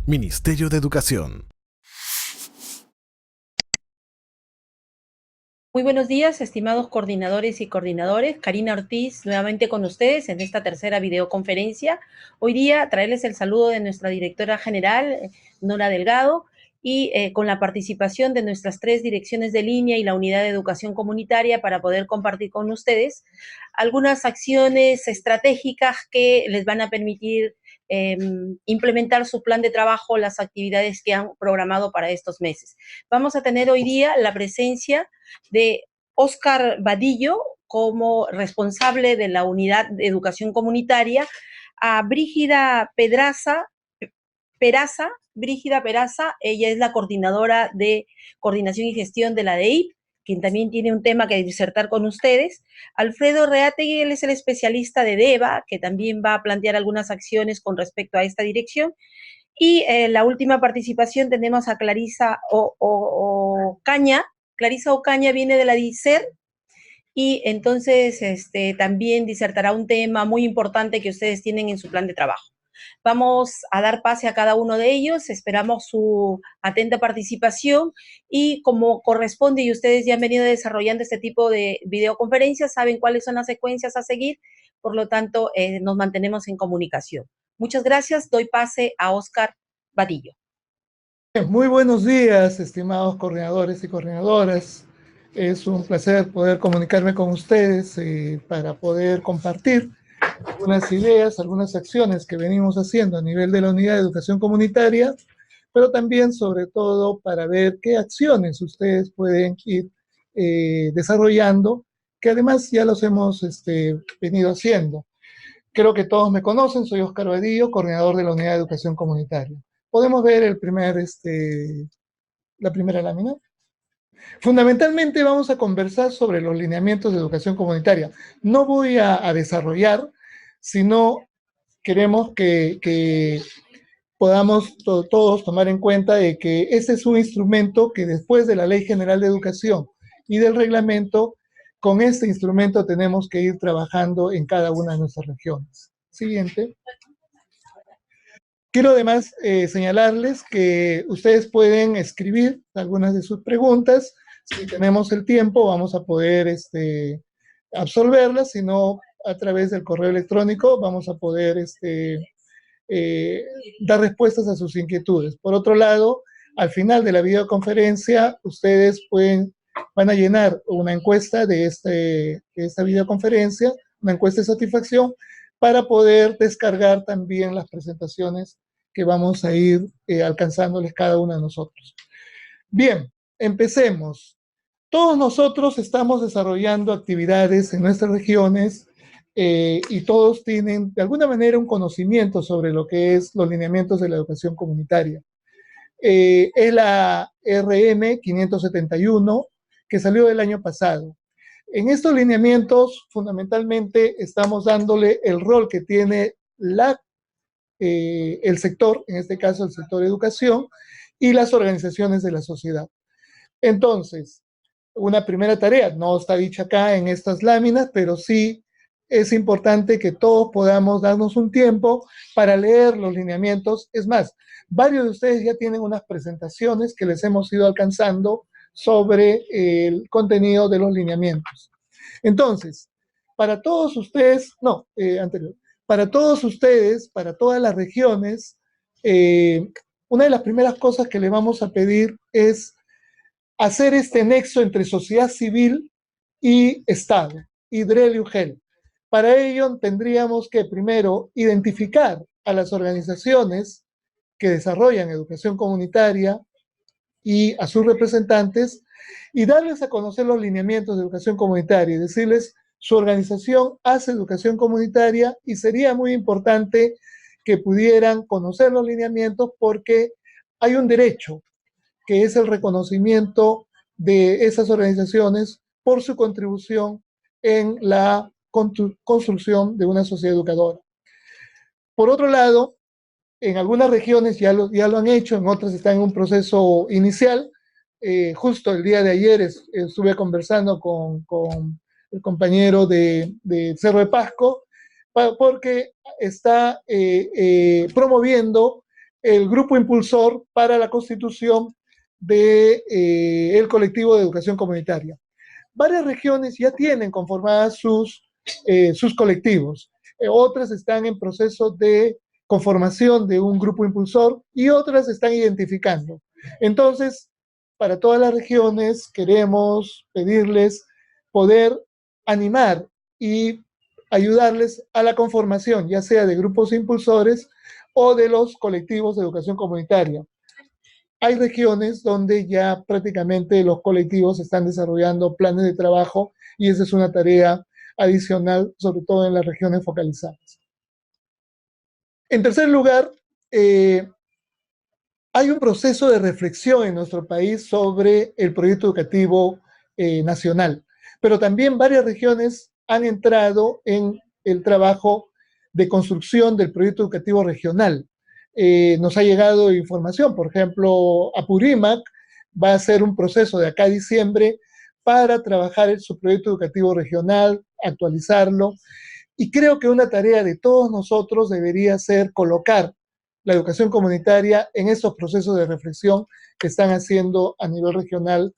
Ministerio de Educación. Muy buenos días, estimados coordinadores y coordinadores. Karina Ortiz, nuevamente con ustedes en esta tercera videoconferencia. Hoy día traerles el saludo de nuestra directora general, Nora Delgado, y con la participación de nuestras 3 direcciones de línea y la unidad de educación comunitaria para poder compartir con ustedes algunas acciones estratégicas que les van a permitir implementar su plan de trabajo, las actividades que han programado para estos meses. Vamos a tener hoy día la presencia de Óscar Vadillo como responsable de la unidad de educación comunitaria, a Brígida Peraza, ella es la coordinadora de coordinación y gestión de la DEIP, quien también tiene un tema que disertar con ustedes. Alfredo Reategui, él es el especialista de DEVA, que también va a plantear algunas acciones con respecto a esta dirección. Y la última participación tenemos a Clarisa Ocaña. Clarisa Ocaña viene de la DICER y entonces también disertará un tema muy importante que ustedes tienen en su plan de trabajo. Vamos a dar pase a cada uno de ellos, esperamos su atenta participación y como corresponde y ustedes ya han venido desarrollando este tipo de videoconferencias, saben cuáles son las secuencias a seguir, por lo tanto nos mantenemos en comunicación. Muchas gracias, doy pase a Óscar Vadillo. Muy buenos días, estimados coordinadores y coordinadoras. Es un placer poder comunicarme con ustedes para poder compartir algunas ideas, algunas acciones que venimos haciendo a nivel de la Unidad de Educación Comunitaria, pero también, sobre todo, para ver qué acciones ustedes pueden ir desarrollando, que además ya los hemos venido haciendo. Creo que todos me conocen, soy Óscar Vadillo, coordinador de la Unidad de Educación Comunitaria. Podemos ver la primera lámina. Fundamentalmente vamos a conversar sobre los lineamientos de educación comunitaria. No voy a desarrollar, sino queremos que podamos todos tomar en cuenta de que ese es un instrumento que después de la Ley General de Educación y del reglamento, con este instrumento tenemos que ir trabajando en cada una de nuestras regiones. Siguiente. Quiero además señalarles que ustedes pueden escribir algunas de sus preguntas. Si tenemos el tiempo, vamos a poder absolverlas, si no, a través del correo electrónico vamos a poder dar respuestas a sus inquietudes. Por otro lado, al final de la videoconferencia, ustedes van a llenar una encuesta de esta videoconferencia, una encuesta de satisfacción, para poder descargar también las presentaciones que vamos a ir alcanzándoles cada uno de nosotros. Bien, empecemos. Todos nosotros estamos desarrollando actividades en nuestras regiones y todos tienen de alguna manera un conocimiento sobre lo que es los lineamientos de la educación comunitaria. Es la RM 571 que salió el año pasado. En estos lineamientos, fundamentalmente, estamos dándole el rol que tiene el sector, en este caso el sector educación, y las organizaciones de la sociedad. Entonces, una primera tarea, no está dicha acá en estas láminas, pero sí es importante que todos podamos darnos un tiempo para leer los lineamientos. Es más, varios de ustedes ya tienen unas presentaciones que les hemos ido alcanzando sobre el contenido de los lineamientos. Entonces, para todos ustedes, para todos ustedes, para todas las regiones, una de las primeras cosas que le vamos a pedir es hacer este nexo entre sociedad civil y Estado, IDREL y UGEL. Para ello tendríamos que primero identificar a las organizaciones que desarrollan educación comunitaria y a sus representantes y darles a conocer los lineamientos de educación comunitaria y decirles su organización hace educación comunitaria y sería muy importante que pudieran conocer los lineamientos porque hay un derecho que es el reconocimiento de esas organizaciones por su contribución en la construcción de una sociedad educadora. Por otro lado, en algunas regiones ya lo han hecho, en otras están en un proceso inicial. Justo el día de ayer estuve conversando con el compañero de Cerro de Pasco, porque está promoviendo el grupo impulsor para la constitución del colectivo de educación comunitaria. Varias regiones ya tienen conformadas sus colectivos. Otras están en proceso de conformación de un grupo impulsor y otras están identificando. Entonces, para todas las regiones queremos pedirles poder animar y ayudarles a la conformación, ya sea de grupos impulsores o de los colectivos de educación comunitaria. Hay regiones donde ya prácticamente los colectivos están desarrollando planes de trabajo y esa es una tarea adicional, sobre todo en las regiones focalizadas. En tercer lugar, hay un proceso de reflexión en nuestro país sobre el proyecto educativo nacional, pero también varias regiones han entrado en el trabajo de construcción del proyecto educativo regional. Nos ha llegado información, por ejemplo, Apurímac va a hacer un proceso de acá a diciembre para trabajar en su proyecto educativo regional, actualizarlo, y creo que una tarea de todos nosotros debería ser colocar la educación comunitaria en estos procesos de reflexión que están haciendo a nivel regional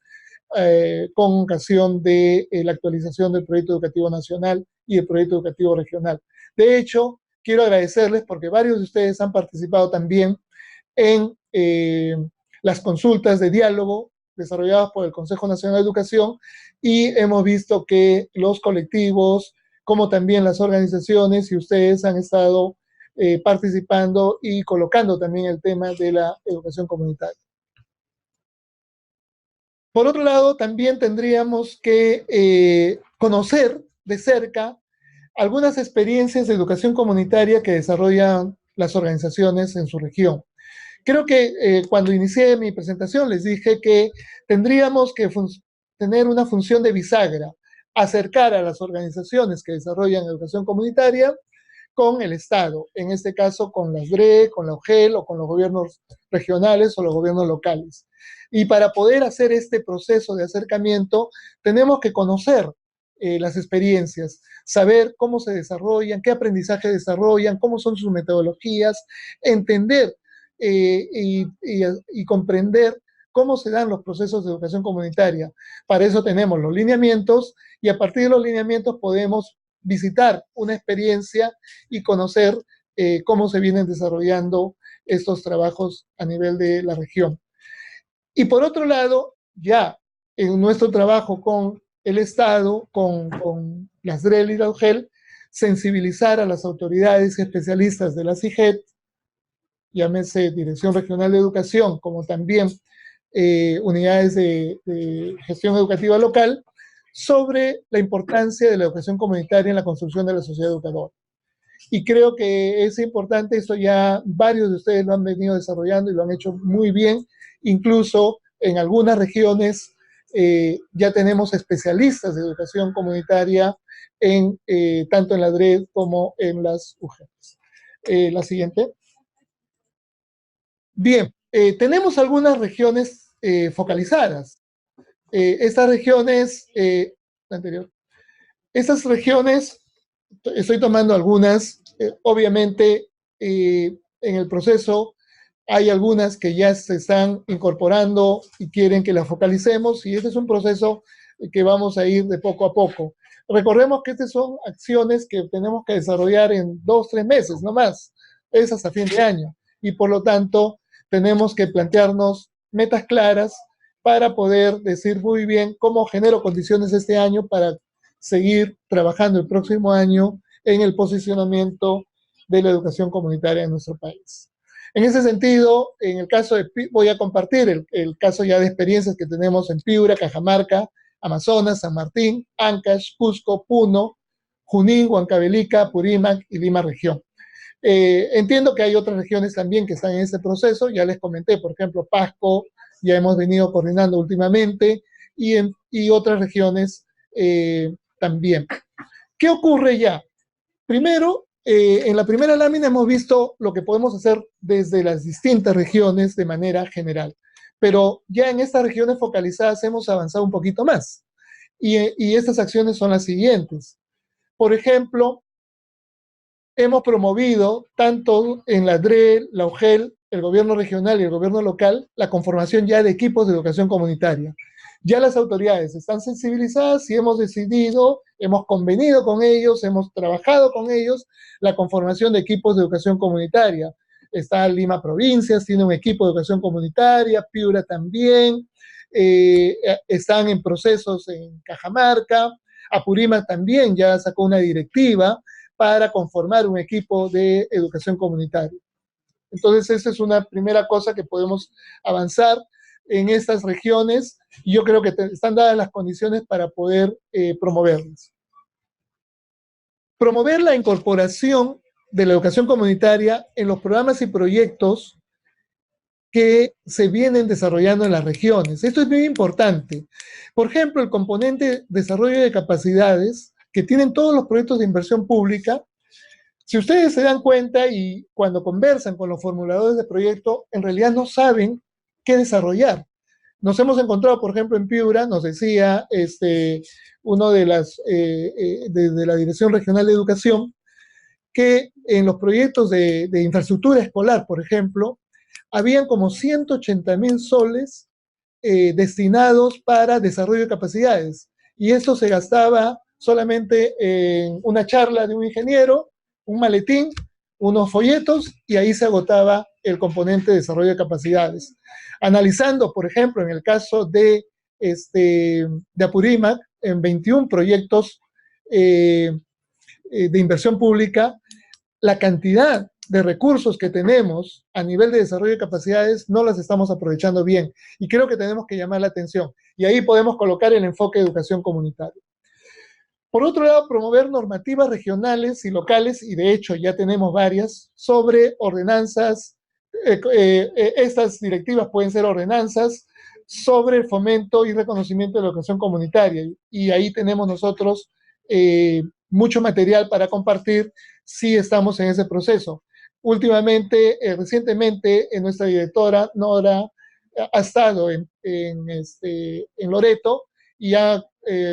con ocasión de la actualización del proyecto educativo nacional y el proyecto educativo regional. De hecho, quiero agradecerles porque varios de ustedes han participado también en las consultas de diálogo desarrolladas por el Consejo Nacional de Educación y hemos visto que los colectivos, como también las organizaciones y ustedes han estado participando y colocando también el tema de la educación comunitaria. Por otro lado, también tendríamos que conocer de cerca algunas experiencias de educación comunitaria que desarrollan las organizaciones en su región. Creo que cuando inicié mi presentación les dije que tendríamos que tener una función de bisagra, acercar a las organizaciones que desarrollan educación comunitaria con el Estado, en este caso con las DRE, con la UGEL o con los gobiernos regionales o los gobiernos locales. Y para poder hacer este proceso de acercamiento, tenemos que conocer las experiencias, saber cómo se desarrollan, qué aprendizaje desarrollan, cómo son sus metodologías, entender y comprender cómo se dan los procesos de educación comunitaria. Para eso tenemos los lineamientos y a partir de los lineamientos podemos visitar una experiencia y conocer cómo se vienen desarrollando estos trabajos a nivel de la región. Y por otro lado, ya en nuestro trabajo con el Estado, con las DREL y la UGEL, sensibilizar a las autoridades y especialistas de la CIGED, llámese Dirección Regional de Educación, como también unidades de gestión educativa local, sobre la importancia de la educación comunitaria en la construcción de la sociedad educadora. Y creo que es importante, esto ya varios de ustedes lo han venido desarrollando y lo han hecho muy bien, incluso en algunas regiones ya tenemos especialistas de educación comunitaria tanto en la DRED como en las UGELs. La siguiente. Bien, tenemos algunas regiones focalizadas. Estas regiones, anterior, estas regiones, estoy tomando algunas, obviamente en el proceso hay algunas que ya se están incorporando y quieren que las focalicemos y este es un proceso que vamos a ir de poco a poco. Recordemos que estas son acciones que tenemos que desarrollar en 2-3 meses, no más, es hasta fin de año y por lo tanto tenemos que plantearnos metas claras para poder decir muy bien cómo genero condiciones este año para seguir trabajando el próximo año en el posicionamiento de la educación comunitaria en nuestro país. En ese sentido, en el caso de, voy a compartir el caso ya de experiencias que tenemos en Piura, Cajamarca, Amazonas, San Martín, Ancash, Cusco, Puno, Junín, Huancavelica, Apurímac y Lima región. Entiendo que hay otras regiones también que están en ese proceso, ya les comenté, por ejemplo, Pasco, ya hemos venido coordinando últimamente, y otras regiones también. ¿Qué ocurre ya? Primero, en la primera lámina hemos visto lo que podemos hacer desde las distintas regiones de manera general, pero ya en estas regiones focalizadas hemos avanzado un poquito más, y estas acciones son las siguientes. Por ejemplo, hemos promovido tanto en la DRE, la UGEL, el gobierno regional y el gobierno local la conformación ya de equipos de educación comunitaria. Ya las autoridades están sensibilizadas y hemos decidido, hemos convenido con ellos, hemos trabajado con ellos la conformación de equipos de educación comunitaria. Está Lima Provincias, tiene un equipo de educación comunitaria, Piura también, están en procesos en Cajamarca, Apurímac también ya sacó una directiva para conformar un equipo de educación comunitaria. Entonces, esa es una primera cosa que podemos avanzar en estas regiones y yo creo que están dadas las condiciones para poder promoverlas. Promover la incorporación de la educación comunitaria en los programas y proyectos que se vienen desarrollando en las regiones. Esto es muy importante. Por ejemplo, el componente desarrollo de capacidades que tienen todos los proyectos de inversión pública. Si ustedes se dan cuenta y cuando conversan con los formuladores de proyecto, en realidad no saben qué desarrollar. Nos hemos encontrado, por ejemplo, en Piura, nos decía uno de la Dirección Regional de Educación, que en los proyectos de infraestructura escolar, por ejemplo, habían como 180.000 soles destinados para desarrollo de capacidades. Y esto se gastaba solamente en una charla de un ingeniero, un maletín, unos folletos, y ahí se agotaba el componente de desarrollo de capacidades. Analizando, por ejemplo, en el caso de Apurímac, en 21 proyectos de inversión pública, la cantidad de recursos que tenemos a nivel de desarrollo de capacidades no las estamos aprovechando bien. Y creo que tenemos que llamar la atención. Y ahí podemos colocar el enfoque de educación comunitaria. Por otro lado, promover normativas regionales y locales, y de hecho ya tenemos varias, sobre ordenanzas. Estas directivas pueden ser ordenanzas sobre el fomento y reconocimiento de la educación comunitaria. Y ahí tenemos nosotros mucho material para compartir si estamos en ese proceso. Últimamente, recientemente, nuestra directora, Nora, ha estado en Loreto y ha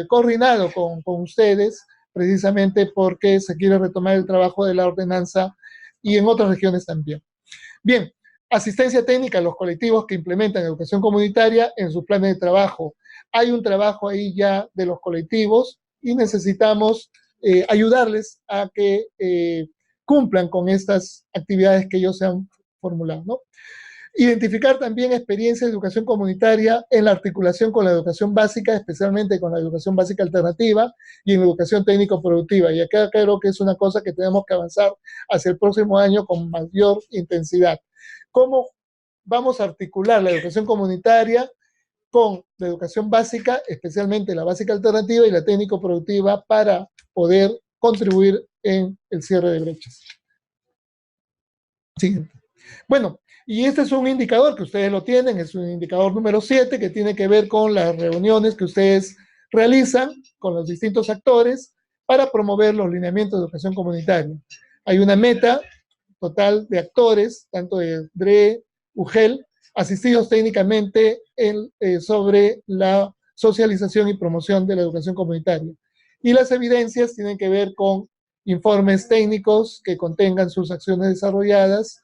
coordinado con ustedes precisamente porque se quiere retomar el trabajo de la ordenanza y en otras regiones también. Bien, asistencia técnica a los colectivos que implementan educación comunitaria en sus planes de trabajo. Hay un trabajo ahí ya de los colectivos y necesitamos ayudarles a que cumplan con estas actividades que ellos se han formulado, ¿no? Identificar también experiencias de educación comunitaria en la articulación con la educación básica, especialmente con la educación básica alternativa y en la educación técnico-productiva. Y acá creo que es una cosa que tenemos que avanzar hacia el próximo año con mayor intensidad. ¿Cómo vamos a articular la educación comunitaria con la educación básica, especialmente la básica alternativa y la técnico-productiva, para poder contribuir en el cierre de brechas? Siguiente. Bueno, y este es un indicador que ustedes lo tienen, es un indicador número 7 que tiene que ver con las reuniones que ustedes realizan con los distintos actores para promover los lineamientos de educación comunitaria. Hay una meta total de actores, tanto de DRE, UGEL, asistidos técnicamente sobre la socialización y promoción de la educación comunitaria. Y las evidencias tienen que ver con informes técnicos que contengan sus acciones desarrolladas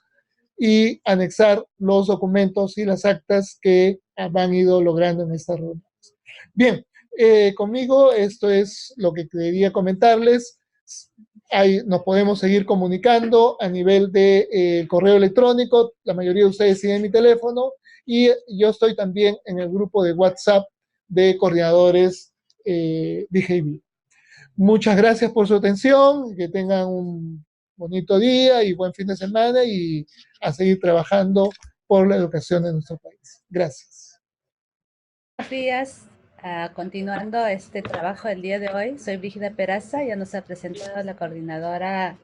y anexar los documentos y las actas que han ido logrando en estas reuniones. Bien, conmigo esto es lo que quería comentarles. Nos podemos seguir comunicando a nivel de correo electrónico. La mayoría de ustedes tienen mi teléfono y yo estoy también en el grupo de WhatsApp de coordinadores DGIB. Muchas gracias por su atención, que tengan un bonito día y buen fin de semana y a seguir trabajando por la educación en nuestro país. Gracias. Buenos días. Continuando este trabajo del día de hoy, soy Brígida Peraza, ya nos ha presentado la coordinadora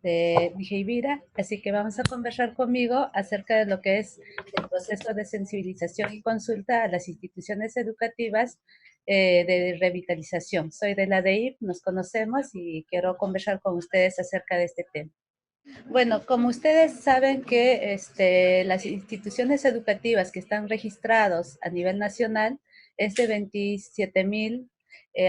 de Vira, así que vamos a conversar conmigo acerca de lo que es el proceso de sensibilización y consulta a las instituciones educativas de revitalización. Soy de la DEIP, nos conocemos y quiero conversar con ustedes acerca de este tema. Bueno, como ustedes saben que las instituciones educativas que están registrados a nivel nacional es de 27.000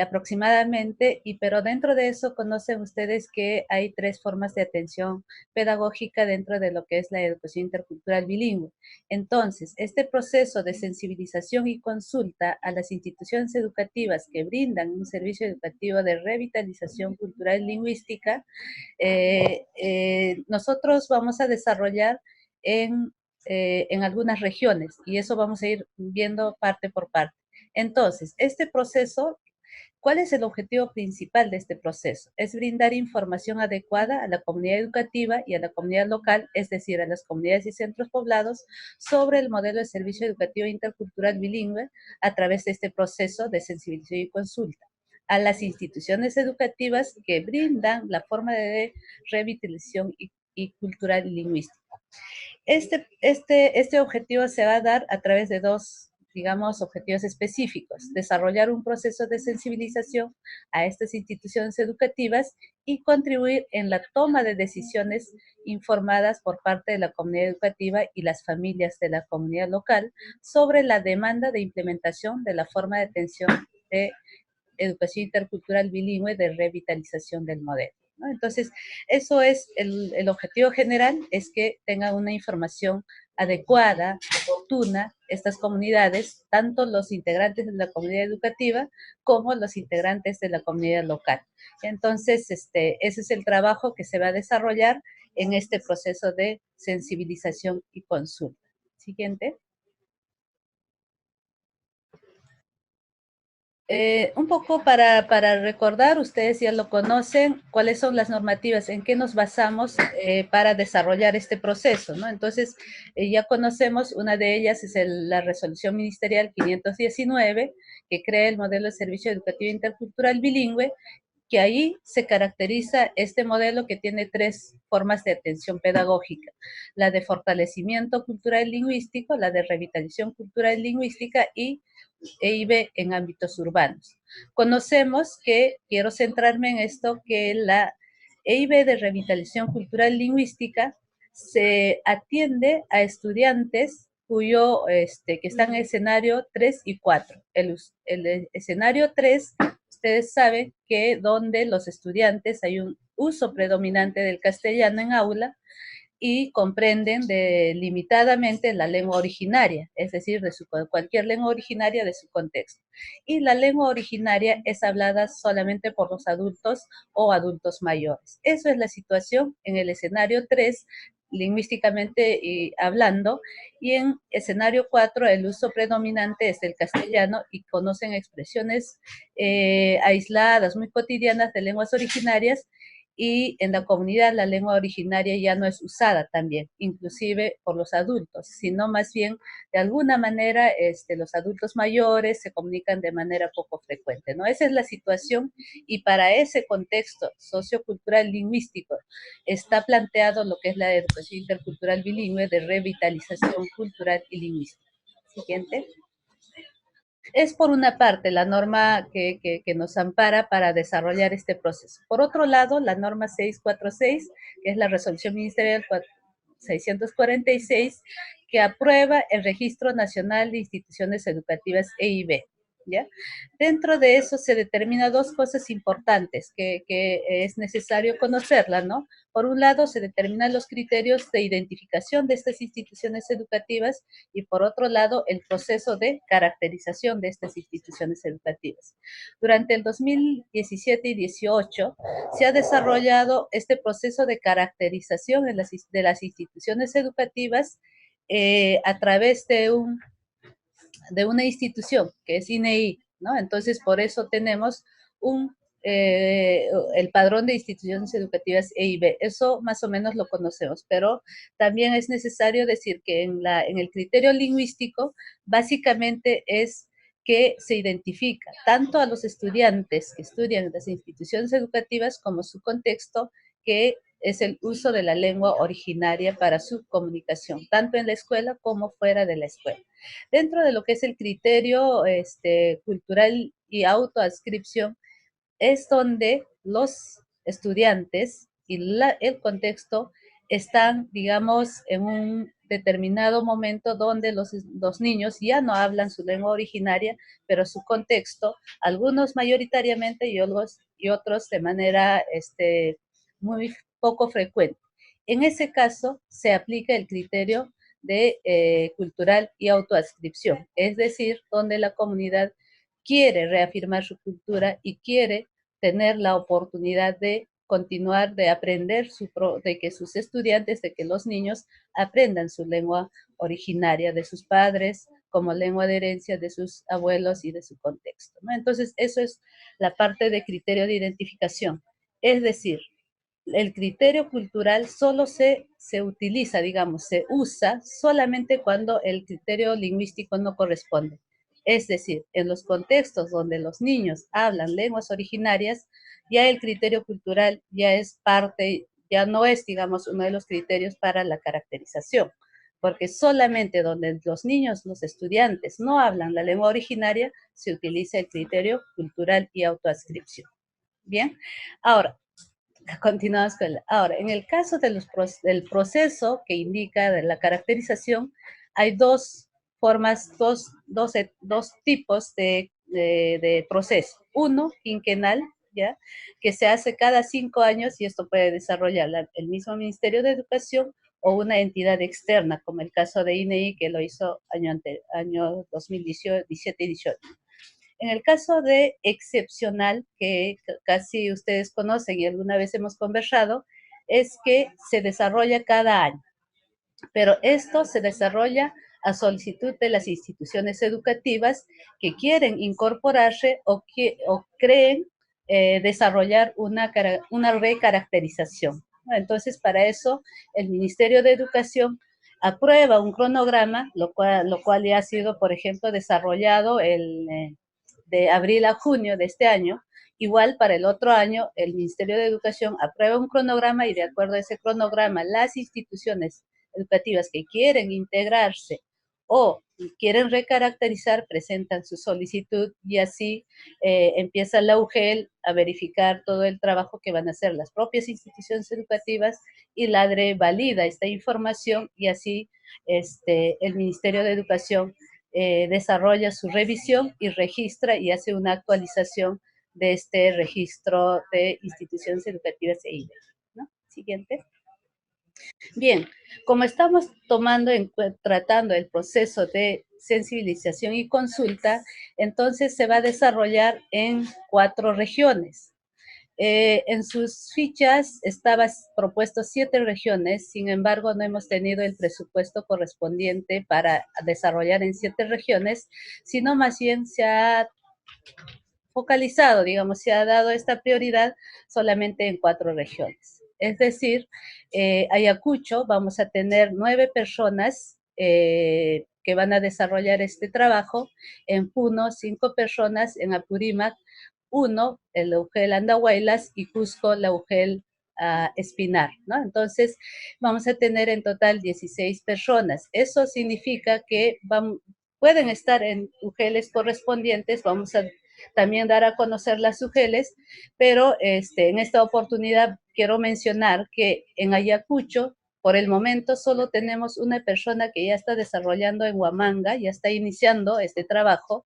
aproximadamente, pero dentro de eso conocen ustedes que hay 3 formas de atención pedagógica dentro de lo que es la educación intercultural bilingüe. Entonces, este proceso de sensibilización y consulta a las instituciones educativas que brindan un servicio educativo de revitalización cultural y lingüística, nosotros vamos a desarrollar en algunas regiones y eso vamos a ir viendo parte por parte. Entonces, este proceso, ¿cuál es el objetivo principal de este proceso? Es brindar información adecuada a la comunidad educativa y a la comunidad local, es decir, a las comunidades y centros poblados, sobre el modelo de servicio educativo intercultural bilingüe a través de este proceso de sensibilización y consulta a las instituciones educativas que brindan la forma de revitalización y cultural y lingüística. Este objetivo se va a dar a través de dos, digamos, objetivos específicos: desarrollar un proceso de sensibilización a estas instituciones educativas y contribuir en la toma de decisiones informadas por parte de la comunidad educativa y las familias de la comunidad local sobre la demanda de implementación de la forma de atención de educación intercultural bilingüe de revitalización del modelo, ¿no? Entonces, eso es el objetivo general, es que tengan una información adecuada, oportuna, estas comunidades, tanto los integrantes de la comunidad educativa como los integrantes de la comunidad local. Entonces, ese es el trabajo que se va a desarrollar en este proceso de sensibilización y consulta. Siguiente. Un poco para recordar, ustedes ya lo conocen, cuáles son las normativas, en qué nos basamos para desarrollar este proceso, ¿no? Entonces, ya conocemos, una de ellas es la resolución ministerial 519, que crea el modelo de servicio educativo intercultural bilingüe, que ahí se caracteriza este modelo que tiene 3 formas de atención pedagógica: la de fortalecimiento cultural y lingüístico, la de revitalización cultural y lingüística y EIB en ámbitos urbanos. Conocemos que, quiero centrarme en esto, que la EIB de revitalización cultural y lingüística se atiende a estudiantes que están en escenario 3 y 4. El escenario 3, ustedes saben que donde los estudiantes hay un uso predominante del castellano en aula, y comprenden limitadamente la lengua originaria, es decir, cualquier lengua originaria de su contexto. Y la lengua originaria es hablada solamente por los adultos o adultos mayores. Eso es la situación en el escenario 3, lingüísticamente hablando, y en escenario 4 el uso predominante es del castellano y conocen expresiones aisladas, muy cotidianas de lenguas originarias, y en la comunidad la lengua originaria ya no es usada también, inclusive por los adultos, sino más bien de alguna manera los adultos mayores se comunican de manera poco frecuente, ¿no? Esa es la situación, y para ese contexto sociocultural lingüístico está planteado lo que es la educación intercultural bilingüe de revitalización cultural y lingüística. Siguiente. Es por una parte la norma que nos ampara para desarrollar este proceso. Por otro lado, la norma 646, que es la resolución ministerial 646, que aprueba el Registro Nacional de Instituciones Educativas EIB. ¿Ya? Dentro de eso se determina 2 cosas importantes que es necesario conocerla, ¿no? Por un lado, se determinan los criterios de identificación de estas instituciones educativas, y por otro lado, el proceso de caracterización de estas instituciones educativas. Durante el 2017 y 18 se ha desarrollado este proceso de caracterización de las instituciones educativas a través de una institución que es INEI, ¿no? Entonces, por eso tenemos el padrón de instituciones educativas EIB. Eso más o menos lo conocemos, pero también es necesario decir que en el criterio lingüístico, básicamente es que se identifica tanto a los estudiantes que estudian en las instituciones educativas como su contexto, que es el uso de la lengua originaria para su comunicación, tanto en la escuela como fuera de la escuela. Dentro de lo que es el criterio cultural y autoadscripción, es donde los estudiantes y el contexto están, digamos, en un determinado momento donde los niños ya no hablan su lengua originaria, pero su contexto, algunos mayoritariamente y otros de manera muy poco frecuente. En ese caso, se aplica el criterio de cultural y autoadscripción, es decir, donde la comunidad quiere reafirmar su cultura y quiere tener la oportunidad de continuar, de aprender, de que sus estudiantes, de que los niños aprendan su lengua originaria de sus padres, como lengua de herencia de sus abuelos y de su contexto, ¿no? Entonces, eso es la parte de criterio de identificación. Es decir, el criterio cultural solo se utiliza, digamos, se usa solamente cuando el criterio lingüístico no corresponde. Es decir, en los contextos donde los niños hablan lenguas originarias, ya el criterio cultural ya es parte, ya no es, digamos, uno de los criterios para la caracterización, porque solamente donde los niños, los estudiantes no hablan la lengua originaria, se utiliza el criterio cultural y autoadscripción. Bien, ahora, continuamos con ahora, en el caso del proceso que indica de la caracterización, hay dos formas, dos tipos de proceso. Uno, quinquenal, ¿ya? Que se hace cada 5 años y esto puede desarrollar el mismo Ministerio de Educación o una entidad externa, como el caso de INEI, que lo hizo año 2017 y 18. En el caso de excepcional, que casi ustedes conocen y alguna vez hemos conversado, es que se desarrolla cada año, pero esto se desarrolla a solicitud de las instituciones educativas que quieren incorporarse o creen desarrollar una recaracterización, ¿no? Entonces, para eso, el Ministerio de Educación aprueba un cronograma, lo cual ya ha sido, por ejemplo, desarrollado de abril a junio de este año. Igual para el otro año, el Ministerio de Educación aprueba un cronograma y de acuerdo a ese cronograma, las instituciones educativas que quieren integrarse o quieren recaracterizar presentan su solicitud y así empieza la UGEL a verificar todo el trabajo que van a hacer las propias instituciones educativas y la ADRE valida esta información y así el Ministerio de Educación desarrolla su revisión y registra y hace una actualización de este registro de instituciones educativas e INE, ¿no? Siguiente. Bien, como estamos tratando el proceso de sensibilización y consulta, entonces se va a desarrollar en 4 regiones. En sus fichas estaba propuesto 7 regiones, sin embargo no hemos tenido el presupuesto correspondiente para desarrollar en 7 regiones, sino más bien se ha focalizado, digamos, se ha dado esta prioridad solamente en 4 regiones. Es decir, Ayacucho vamos a tener 9 personas que van a desarrollar este trabajo, en Puno 5 personas, en Apurímac 1, el UGEL Andahuaylas y Cusco la UGEL Espinar, ¿no? Entonces vamos a tener en total 16 personas. Eso significa que pueden estar en UGELes correspondientes, vamos a también dar a conocer las UGELes, pero en esta oportunidad quiero mencionar que en Ayacucho, por el momento, solo tenemos una persona que ya está desarrollando en Huamanga, ya está iniciando este trabajo,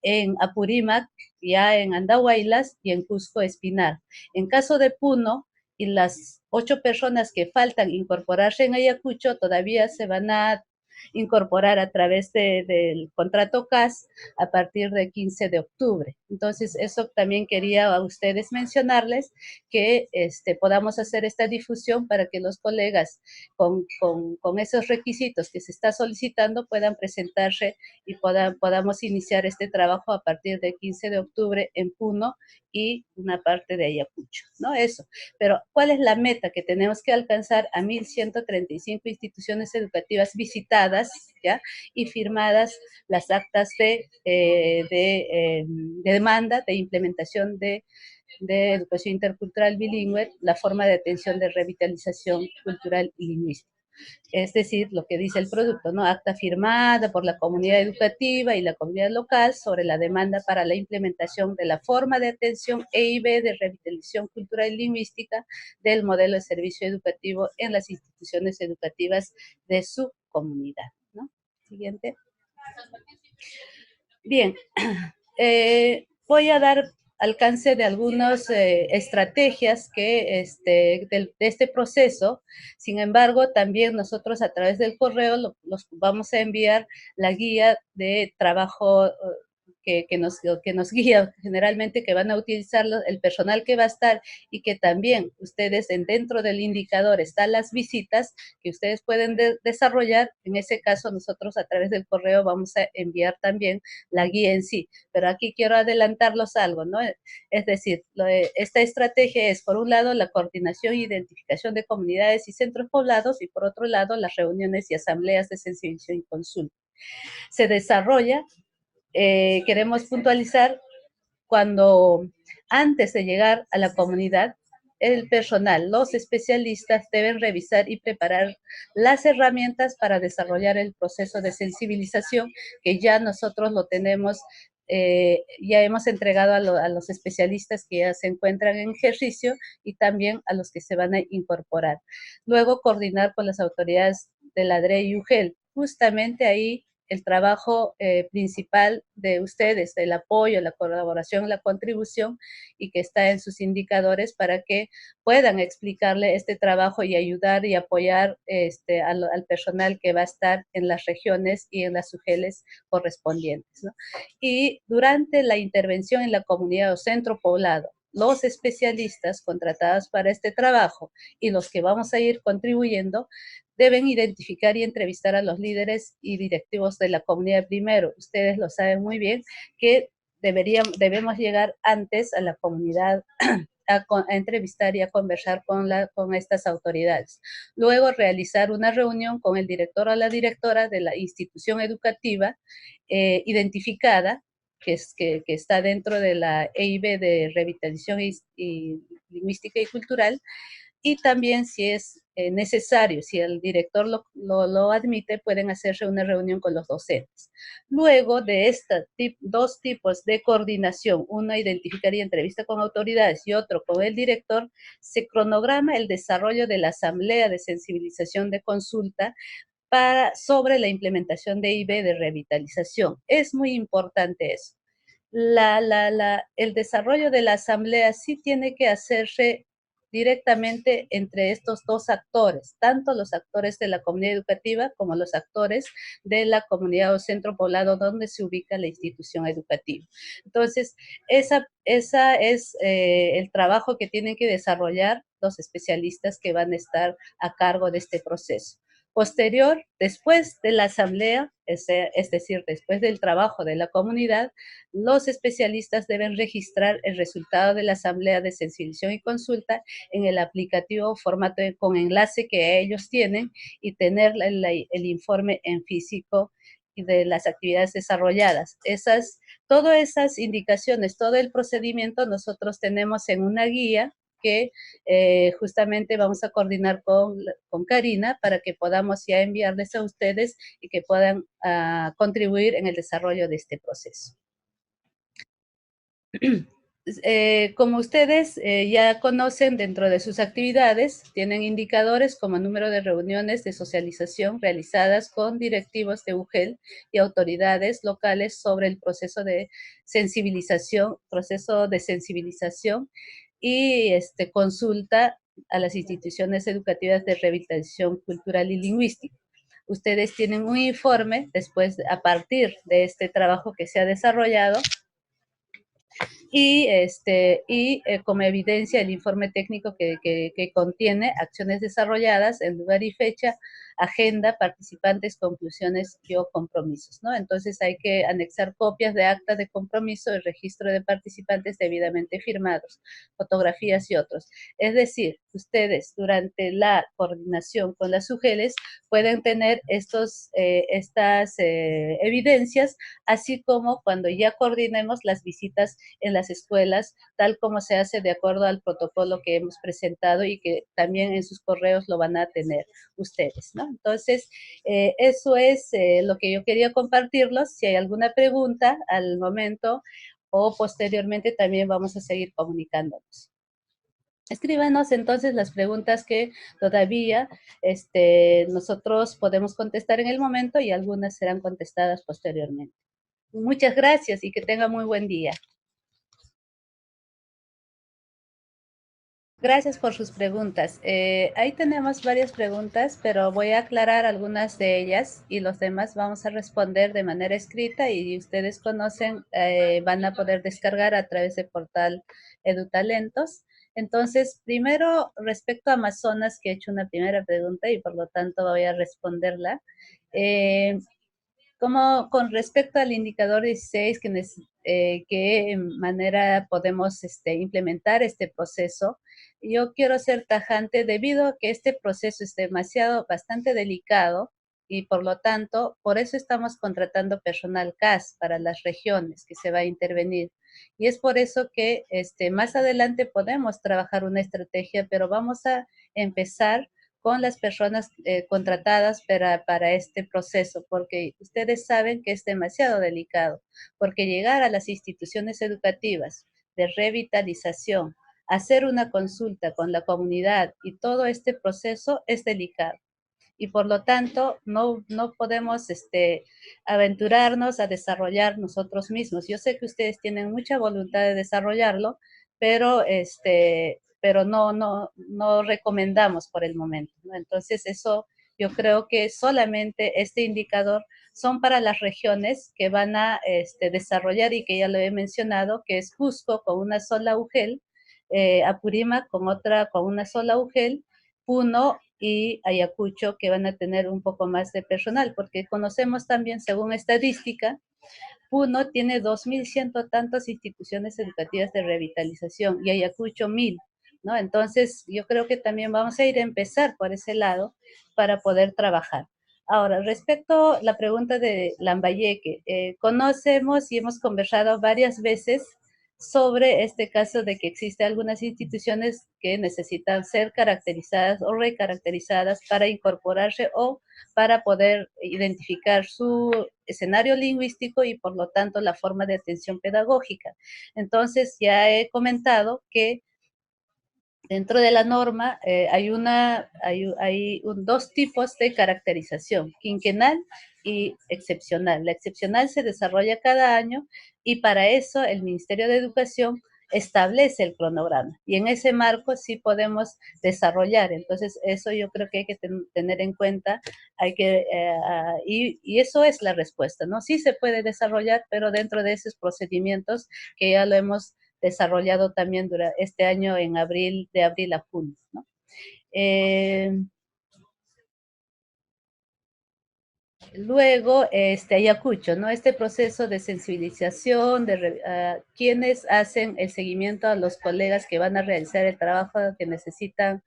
en Apurímac, ya en Andahuaylas y en Cusco Espinar. En caso de Puno, y las 8 personas que faltan incorporarse en Ayacucho todavía se van a incorporar a través del contrato CAS a partir del 15 de octubre. Entonces, eso también quería a ustedes mencionarles, que podamos hacer esta difusión para que los colegas con esos requisitos que se está solicitando puedan presentarse y podamos iniciar este trabajo a partir del 15 de octubre en Puno y una parte de Ayacucho, ¿no? Eso. Pero, ¿cuál es la meta que tenemos que alcanzar? A 1.135 instituciones educativas visitadas, ¿ya? Y firmadas las actas de demanda de implementación de educación intercultural bilingüe, la forma de atención de revitalización cultural y lingüística. Es decir, lo que dice el producto, ¿no? Acta firmada por la comunidad educativa y la comunidad local sobre la demanda para la implementación de la forma de atención EIB de revitalización cultural y lingüística del modelo de servicio educativo en las instituciones educativas de su comunidad, ¿no? Siguiente. Bien, voy a dar alcance de algunas estrategias que de este proceso. Sin embargo, también nosotros a través del correo los vamos a enviar la guía de trabajo que nos guía generalmente, que van a utilizar el personal que va a estar, y que también ustedes dentro del indicador están las visitas que ustedes pueden desarrollar. En ese caso, nosotros a través del correo vamos a enviar también la guía en sí. Pero aquí quiero adelantarlos algo, ¿no? Es decir, esta estrategia es, por un lado, la coordinación e identificación de comunidades y centros poblados, y por otro lado, las reuniones y asambleas de sensibilización y consulta. Se desarrolla, queremos puntualizar, cuando antes de llegar a la comunidad, el personal, los especialistas deben revisar y preparar las herramientas para desarrollar el proceso de sensibilización, que ya nosotros lo tenemos, ya hemos entregado a los especialistas que ya se encuentran en ejercicio, y también a los que se van a incorporar. Luego, coordinar con las autoridades de la DRE y UGEL. Justamente ahí el trabajo principal de ustedes, el apoyo, la colaboración, la contribución, y que está en sus indicadores para que puedan explicarle este trabajo y ayudar y apoyar al personal que va a estar en las regiones y en las UGELes correspondientes, ¿no? Y durante la intervención en la comunidad o centro poblado, los especialistas contratados para este trabajo y los que vamos a ir contribuyendo deben identificar y entrevistar a los líderes y directivos de la comunidad primero. Ustedes lo saben muy bien, que debemos llegar antes a la comunidad a entrevistar y a conversar con estas autoridades. Luego, realizar una reunión con el director o la directora de la institución educativa identificada, que está dentro de la EIB de Revitalización y Lingüística y Cultural, y también, si es necesario, si el director lo admite, pueden hacerse una reunión con los docentes. Luego de estos dos tipos de coordinación, uno identificar y entrevista con autoridades y otro con el director, se cronograma el desarrollo de la asamblea de sensibilización de consulta sobre la implementación de IB de revitalización. Es muy importante eso. El desarrollo de la asamblea sí tiene que hacerse directamente entre estos dos actores, tanto los actores de la comunidad educativa como los actores de la comunidad o centro poblado donde se ubica la institución educativa. Entonces, esa es el trabajo que tienen que desarrollar los especialistas que van a estar a cargo de este proceso. Posterior, después de la asamblea, es decir, después del trabajo de la comunidad, los especialistas deben registrar el resultado de la asamblea de sensibilización y consulta en el aplicativo formato con enlace que ellos tienen, y tener el informe en físico de las actividades desarrolladas. Todas esas indicaciones, todo el procedimiento nosotros tenemos en una guía que justamente vamos a coordinar con Karina para que podamos ya enviarles a ustedes y que puedan contribuir en el desarrollo de este proceso. Como ustedes ya conocen, dentro de sus actividades tienen indicadores como número de reuniones de socialización realizadas con directivos de UGEL y autoridades locales sobre el proceso de sensibilización y consulta a las instituciones educativas de revitalización cultural y lingüística. Ustedes tienen un informe después, a partir de este trabajo que se ha desarrollado, y como evidencia el informe técnico que contiene acciones desarrolladas, el lugar y fecha, agenda, participantes, conclusiones y o compromisos, ¿no? Entonces hay que anexar copias de acta de compromiso, el registro de participantes debidamente firmados, fotografías y otros. Es decir, ustedes durante la coordinación con las UGELes pueden tener estas evidencias, así como cuando ya coordinemos las visitas en las escuelas, tal como se hace de acuerdo al protocolo que hemos presentado y que también en sus correos lo van a tener ustedes, ¿no? ¿no? Entonces, eso es lo que yo quería compartirlos. Si hay alguna pregunta al momento o posteriormente también vamos a seguir comunicándonos. Escríbanos entonces las preguntas que todavía nosotros podemos contestar en el momento y algunas serán contestadas posteriormente. Muchas gracias y que tenga muy buen día. Gracias por sus preguntas. Ahí tenemos varias preguntas, pero voy a aclarar algunas de ellas y los demás vamos a responder de manera escrita y ustedes conocen, van a poder descargar a través del portal EduTalentos. Entonces, primero, respecto a Amazonas, que he hecho una primera pregunta y por lo tanto voy a responderla. Como con respecto al indicador 16, que manera podemos implementar este proceso, yo quiero ser tajante debido a que este proceso es bastante delicado y por lo tanto, por eso estamos contratando personal CAS para las regiones que se va a intervenir. Y es por eso que más adelante podemos trabajar una estrategia, pero vamos a empezar con las personas contratadas para este proceso, porque ustedes saben que es demasiado delicado, porque llegar a las instituciones educativas de revitalización, hacer una consulta con la comunidad y todo este proceso es delicado. Y por lo tanto, no podemos aventurarnos a desarrollar nosotros mismos. Yo sé que ustedes tienen mucha voluntad de desarrollarlo, pero no recomendamos por el momento, ¿no? Entonces, eso yo creo que solamente este indicador son para las regiones que van a desarrollar y que ya lo he mencionado, que es Cusco con una sola UGEL, Apurímac con una sola UGEL, Puno y Ayacucho, que van a tener un poco más de personal, porque conocemos también, según estadística, Puno tiene 2.100 tantas instituciones educativas de revitalización y Ayacucho 1.000, ¿no? Entonces, yo creo que también vamos a ir a empezar por ese lado para poder trabajar. Ahora, respecto a la pregunta de Lambayeque, conocemos y hemos conversado varias veces sobre este caso de que existen algunas instituciones que necesitan ser caracterizadas o recaracterizadas para incorporarse o para poder identificar su escenario lingüístico y por lo tanto la forma de atención pedagógica. Entonces ya he comentado que dentro de la norma hay dos tipos de caracterización, quinquenal y excepcional. La excepcional se desarrolla cada año y para eso el Ministerio de Educación establece el cronograma y en ese marco sí podemos desarrollar. Entonces, eso yo creo que hay que tener en cuenta, y eso es la respuesta, ¿no? Sí se puede desarrollar, pero dentro de esos procedimientos que ya lo hemos desarrollado también durante este año de abril a junio, ¿no? Luego, Ayacucho, ¿no? Este proceso de sensibilización, quienes hacen el seguimiento a los colegas que van a realizar el trabajo que necesitan,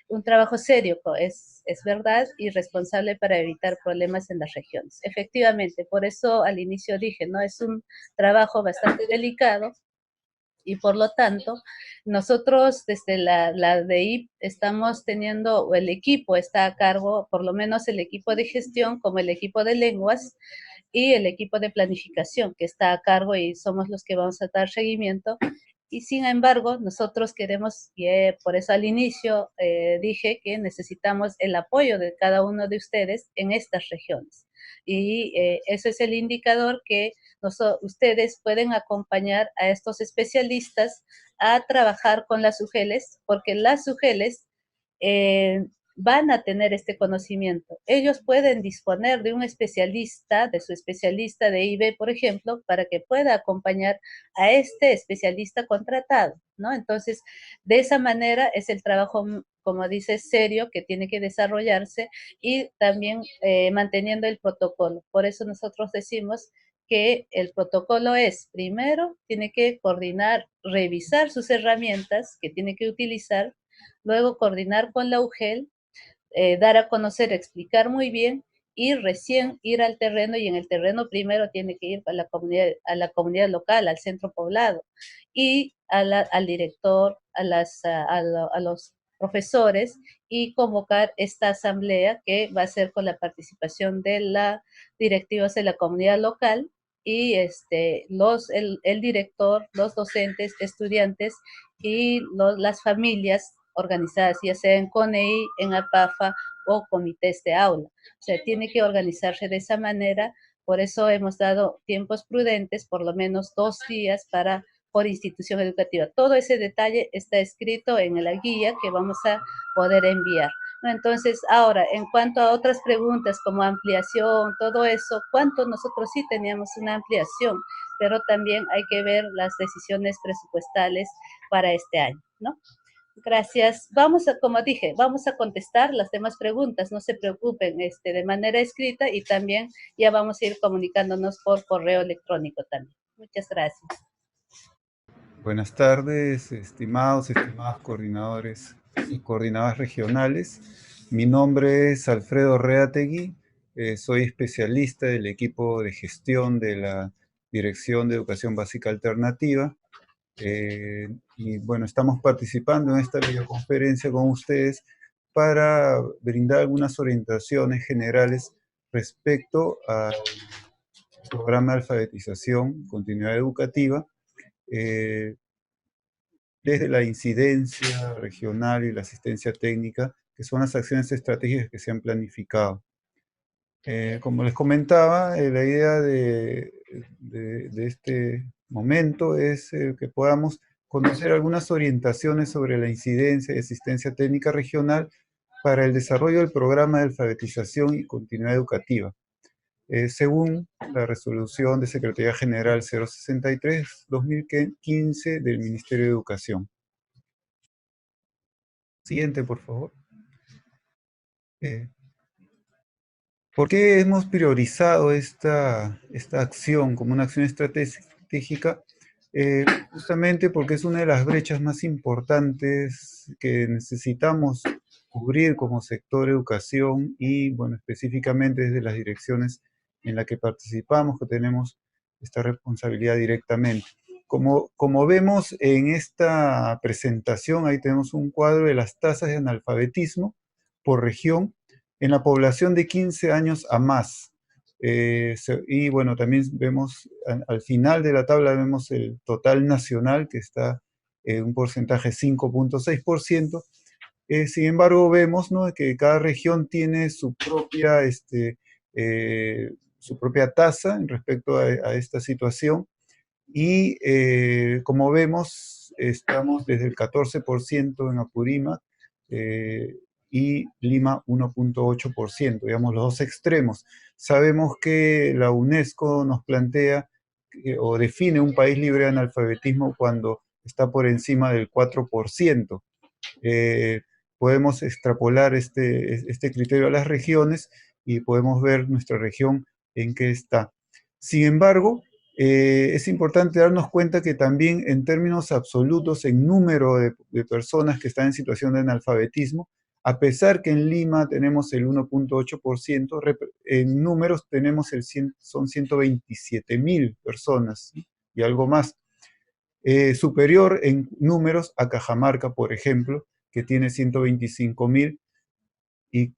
un trabajo serio, es verdad, y responsable para evitar problemas en las regiones. Efectivamente, por eso al inicio dije, ¿no? Es un trabajo bastante delicado, y por lo tanto, nosotros desde la DEIP estamos teniendo, o el equipo está a cargo, por lo menos el equipo de gestión, como el equipo de lenguas y el equipo de planificación, que está a cargo y somos los que vamos a dar seguimiento. Y sin embargo, nosotros queremos, y por eso al inicio dije que necesitamos el apoyo de cada uno de ustedes en estas regiones. Y ese es el indicador que ustedes pueden acompañar a estos especialistas a trabajar con las UGELes, porque las UGELes van a tener este conocimiento. Ellos pueden disponer de un especialista, de su especialista de IB, por ejemplo, para que pueda acompañar a este especialista contratado, ¿no? Entonces, de esa manera es el trabajo, como dice, serio que tiene que desarrollarse y también manteniendo el protocolo. Por eso nosotros decimos que el protocolo es, primero, tiene que coordinar, revisar sus herramientas que tiene que utilizar, luego coordinar con la UGEL, dar a conocer, explicar muy bien y recién ir al terreno, y en el terreno primero tiene que ir a la comunidad local, al centro poblado y al director, a los profesores y convocar esta asamblea que va a ser con la participación de la directivos de la comunidad local y el director, los docentes, estudiantes y las familias organizadas, ya sea en CONEI, en APAFA o comités de aula. O sea, tiene que organizarse de esa manera. Por eso hemos dado tiempos prudentes, por lo menos 2 días por institución educativa. Todo ese detalle está escrito en la guía que vamos a poder enviar. Entonces, ahora, en cuanto a otras preguntas como ampliación, todo eso, ¿cuánto? Nosotros sí teníamos una ampliación, pero también hay que ver las decisiones presupuestales para este año, ¿no? Gracias. Como dije, vamos a contestar las demás preguntas, no se preocupen, de manera escrita, y también ya vamos a ir comunicándonos por correo electrónico también. Muchas gracias. Buenas tardes, estimadas coordinadores y coordinadoras regionales. Mi nombre es Alfredo Reategui, soy especialista del equipo de gestión de la Dirección de Educación Básica Alternativa. Y bueno, estamos participando en esta videoconferencia con ustedes para brindar algunas orientaciones generales respecto al programa de alfabetización continuidad educativa, desde la incidencia regional y la asistencia técnica, que son las acciones estratégicas que se han planificado. Como les comentaba, la idea de este momento es que podamos conocer algunas orientaciones sobre la incidencia y asistencia técnica regional para el desarrollo del programa de alfabetización y continuidad educativa, según la resolución de Secretaría General 063-2015 del Ministerio de Educación. Siguiente, por favor. ¿Por qué hemos priorizado esta acción como una acción estratégica? Justamente porque es una de las brechas más importantes que necesitamos cubrir como sector educación y, bueno, específicamente desde las direcciones en las que participamos, que tenemos esta responsabilidad directamente. Como vemos en esta presentación, ahí tenemos un cuadro de las tasas de analfabetismo por región en la población de 15 años a más. Y bueno, también vemos, al final de la tabla vemos el total nacional, que está en un porcentaje 5.6%. Sin embargo, vemos, ¿no?, que cada región tiene su propia tasa en respecto a esta situación. Y como vemos, estamos desde el 14% en Apurímac y Lima 1.8%, digamos, los dos extremos. Sabemos que la UNESCO nos plantea o define un país libre de analfabetismo cuando está por encima del 4%. Podemos extrapolar este criterio a las regiones y podemos ver nuestra región en qué está. Sin embargo, es importante darnos cuenta que también en términos absolutos, en número de personas que están en situación de analfabetismo, a pesar que en Lima tenemos el 1.8%, en números son 127.000 personas, ¿sí?, y algo más. Superior en números a Cajamarca, por ejemplo, que tiene 125.000 y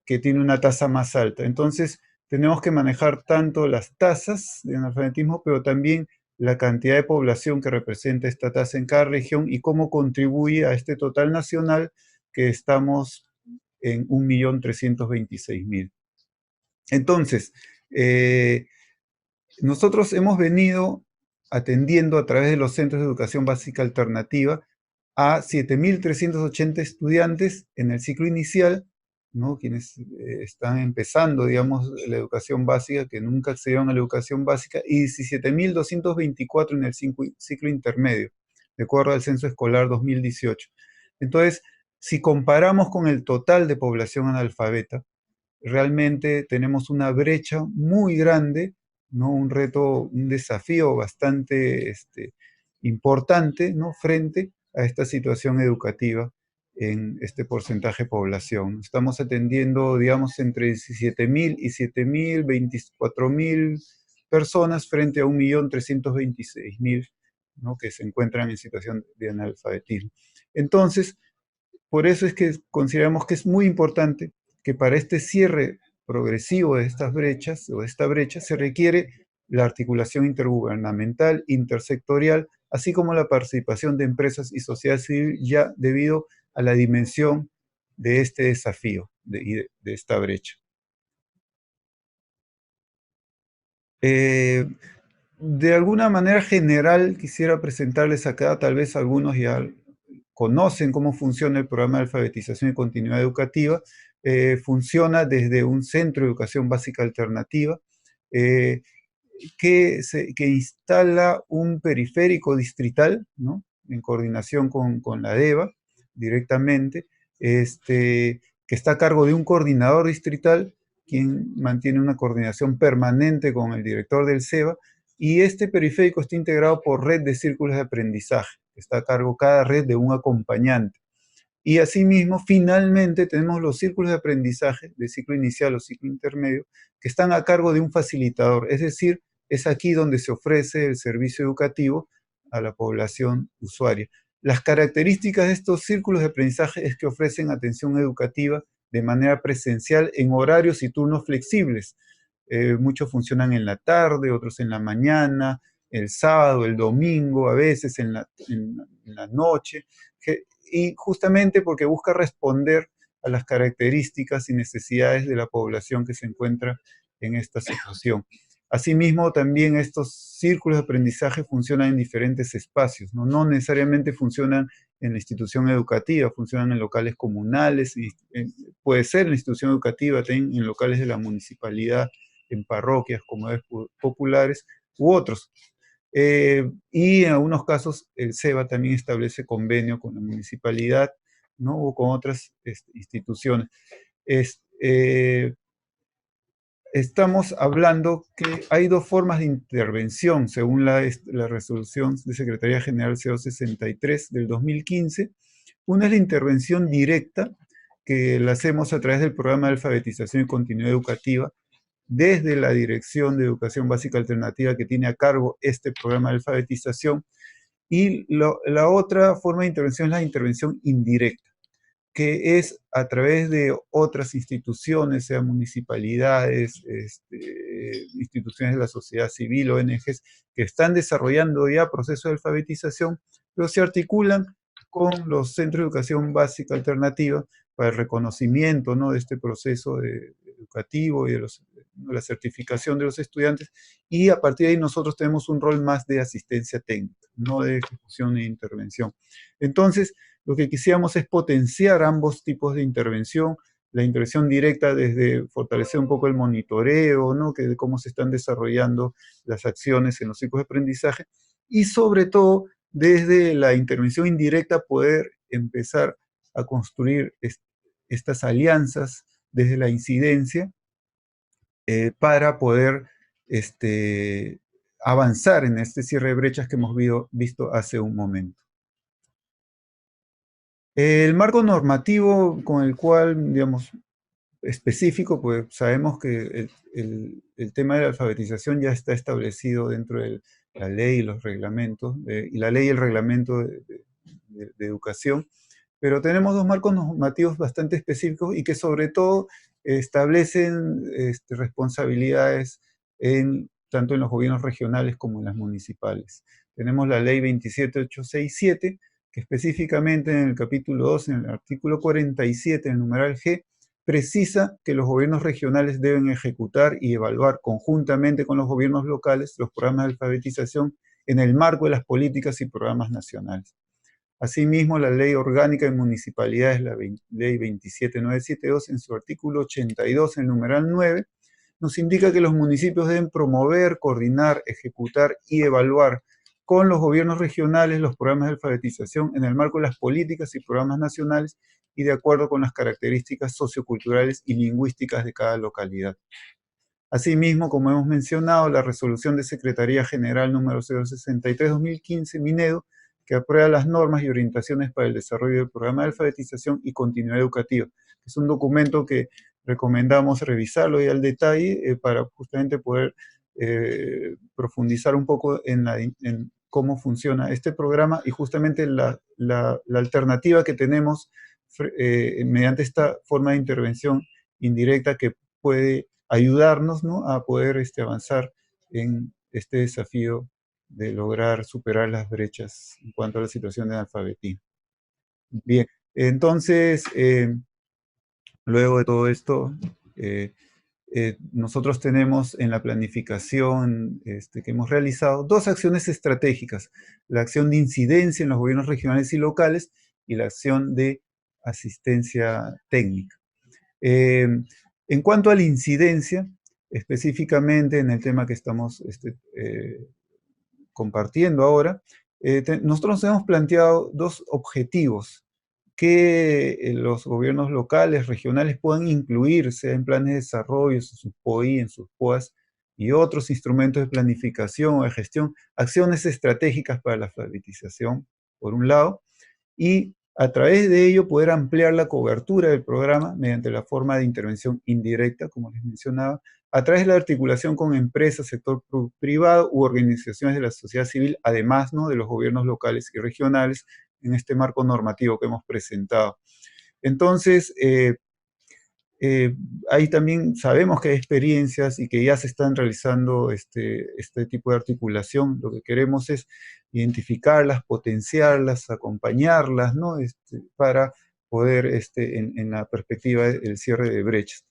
que tiene una tasa más alta. Entonces, tenemos que manejar tanto las tasas de analfabetismo, pero también la cantidad de población que representa esta tasa en cada región y cómo contribuye a este total nacional, que estamos en 1.326.000. Entonces, nosotros hemos venido atendiendo a través de los centros de educación básica alternativa a 7.380 estudiantes en el ciclo inicial, ¿no?, quienes están empezando, digamos, la educación básica, que nunca accedieron a la educación básica, y 17.224 en el ciclo intermedio, de acuerdo al Censo Escolar 2018. Entonces, si comparamos con el total de población analfabeta, realmente tenemos una brecha muy grande, ¿no?, un reto, un desafío bastante importante, ¿no?, frente a esta situación educativa en este porcentaje de población. Estamos atendiendo, digamos, entre 17.000 y 7.000, 24.000 personas frente a 1.326.000, ¿no?, que se encuentran en situación de analfabetismo. Entonces, por eso es que consideramos que es muy importante que para este cierre progresivo de estas brechas o de esta brecha se requiere la articulación intergubernamental, intersectorial, así como la participación de empresas y sociedad civil ya debido a la dimensión de este desafío, de esta brecha. De alguna manera general quisiera presentarles acá, tal vez algunos ya conocen cómo funciona el programa de alfabetización y continuidad educativa. Funciona desde un centro de educación básica alternativa eh, que instala un periférico distrital, ¿no? En coordinación con la DEVA directamente, que está a cargo de un coordinador distrital, quien mantiene una coordinación permanente con el director del SEBA, y este periférico está integrado por red de círculos de aprendizaje. Está a cargo cada red de un acompañante. Y asimismo, finalmente, tenemos los círculos de aprendizaje de ciclo inicial o ciclo intermedio, que están a cargo de un facilitador. Es decir, es aquí donde se ofrece el servicio educativo a la población usuaria. Las características de estos círculos de aprendizaje es que ofrecen atención educativa de manera presencial en horarios y turnos flexibles. Muchos funcionan en la tarde, otros en la mañana, el sábado, el domingo, a veces en la noche, y justamente porque busca responder a las características y necesidades de la población que se encuentra en esta situación. Asimismo, también estos círculos de aprendizaje funcionan en diferentes espacios, ¿no? No necesariamente funcionan en la institución educativa, funcionan en locales comunales, y puede ser en la institución educativa, también en locales de la municipalidad, en parroquias, comunidades populares u otros. Y en algunos casos el SEBA también establece convenio con la municipalidad, ¿no? O con otras instituciones. Estamos hablando que hay dos formas de intervención, según la resolución de Secretaría General 063 del 2015. Una es la intervención directa, que la hacemos a través del programa de alfabetización y continuidad educativa, desde la Dirección de Educación Básica Alternativa que tiene a cargo este programa de alfabetización. Y la otra forma de intervención es la intervención indirecta, que es a través de otras instituciones, sean municipalidades, instituciones de la sociedad civil, ONGs, que están desarrollando ya procesos de alfabetización, pero se articulan con los centros de educación básica alternativa para el reconocimiento, ¿no?, de este proceso educativo y de la certificación de los estudiantes, y a partir de ahí nosotros tenemos un rol más de asistencia técnica, no de ejecución e intervención. Entonces, lo que quisiéramos es potenciar ambos tipos de intervención, la intervención directa desde fortalecer un poco el monitoreo, ¿no?, de cómo se están desarrollando las acciones en los ciclos de aprendizaje, y sobre todo desde la intervención indirecta poder empezar a construir estas alianzas desde la incidencia para poder avanzar en este cierre de brechas que hemos visto hace un momento. El marco normativo con el cual, digamos, específico, pues sabemos que el tema de la alfabetización ya está establecido dentro de la ley y los reglamentos, y la ley y el reglamento de educación, pero tenemos dos marcos normativos bastante específicos y que sobre todo establecen responsabilidades tanto en los gobiernos regionales como en las municipales. Tenemos la ley 27867, que específicamente en el capítulo 2, en el artículo 47, en el numeral G, precisa que los gobiernos regionales deben ejecutar y evaluar conjuntamente con los gobiernos locales los programas de alfabetización en el marco de las políticas y programas nacionales. Asimismo, la Ley Orgánica de Municipalidades, la Ley 27972, en su artículo 82, en el numeral 9, nos indica que los municipios deben promover, coordinar, ejecutar y evaluar con los gobiernos regionales los programas de alfabetización en el marco de las políticas y programas nacionales y de acuerdo con las características socioculturales y lingüísticas de cada localidad. Asimismo, como hemos mencionado, la resolución de Secretaría General número 063-2015, Minedu, que aprueba las normas y orientaciones para el desarrollo del programa de alfabetización y continuidad educativa. Es un documento que recomendamos revisarlo y al detalle para justamente poder profundizar un poco en cómo funciona este programa y justamente la alternativa que tenemos mediante esta forma de intervención indirecta que puede ayudarnos, ¿no?, a poder avanzar en este desafío de lograr superar las brechas en cuanto a la situación de analfabetismo. Bien, entonces, luego de todo esto, nosotros tenemos en la planificación que hemos realizado 2 acciones estratégicas: la acción de incidencia en los gobiernos regionales y locales y la acción de asistencia técnica. En cuanto a la incidencia, específicamente en el tema que estamos compartiendo ahora, nosotros hemos planteado 2 objetivos que los gobiernos locales, regionales puedan incluir, sea en planes de desarrollo, en sus POI, en sus POAS y otros instrumentos de planificación o de gestión, acciones estratégicas para la alfabetización, por un lado, y a través de ello poder ampliar la cobertura del programa mediante la forma de intervención indirecta, como les mencionaba, a través de la articulación con empresas, sector privado u organizaciones de la sociedad civil, además, ¿no?, de los gobiernos locales y regionales, en este marco normativo que hemos presentado. Entonces, ahí también sabemos que hay experiencias y que ya se están realizando este tipo de articulación. Lo que queremos es identificarlas, potenciarlas, acompañarlas, ¿no?, para poder, en la perspectiva del cierre de brechas.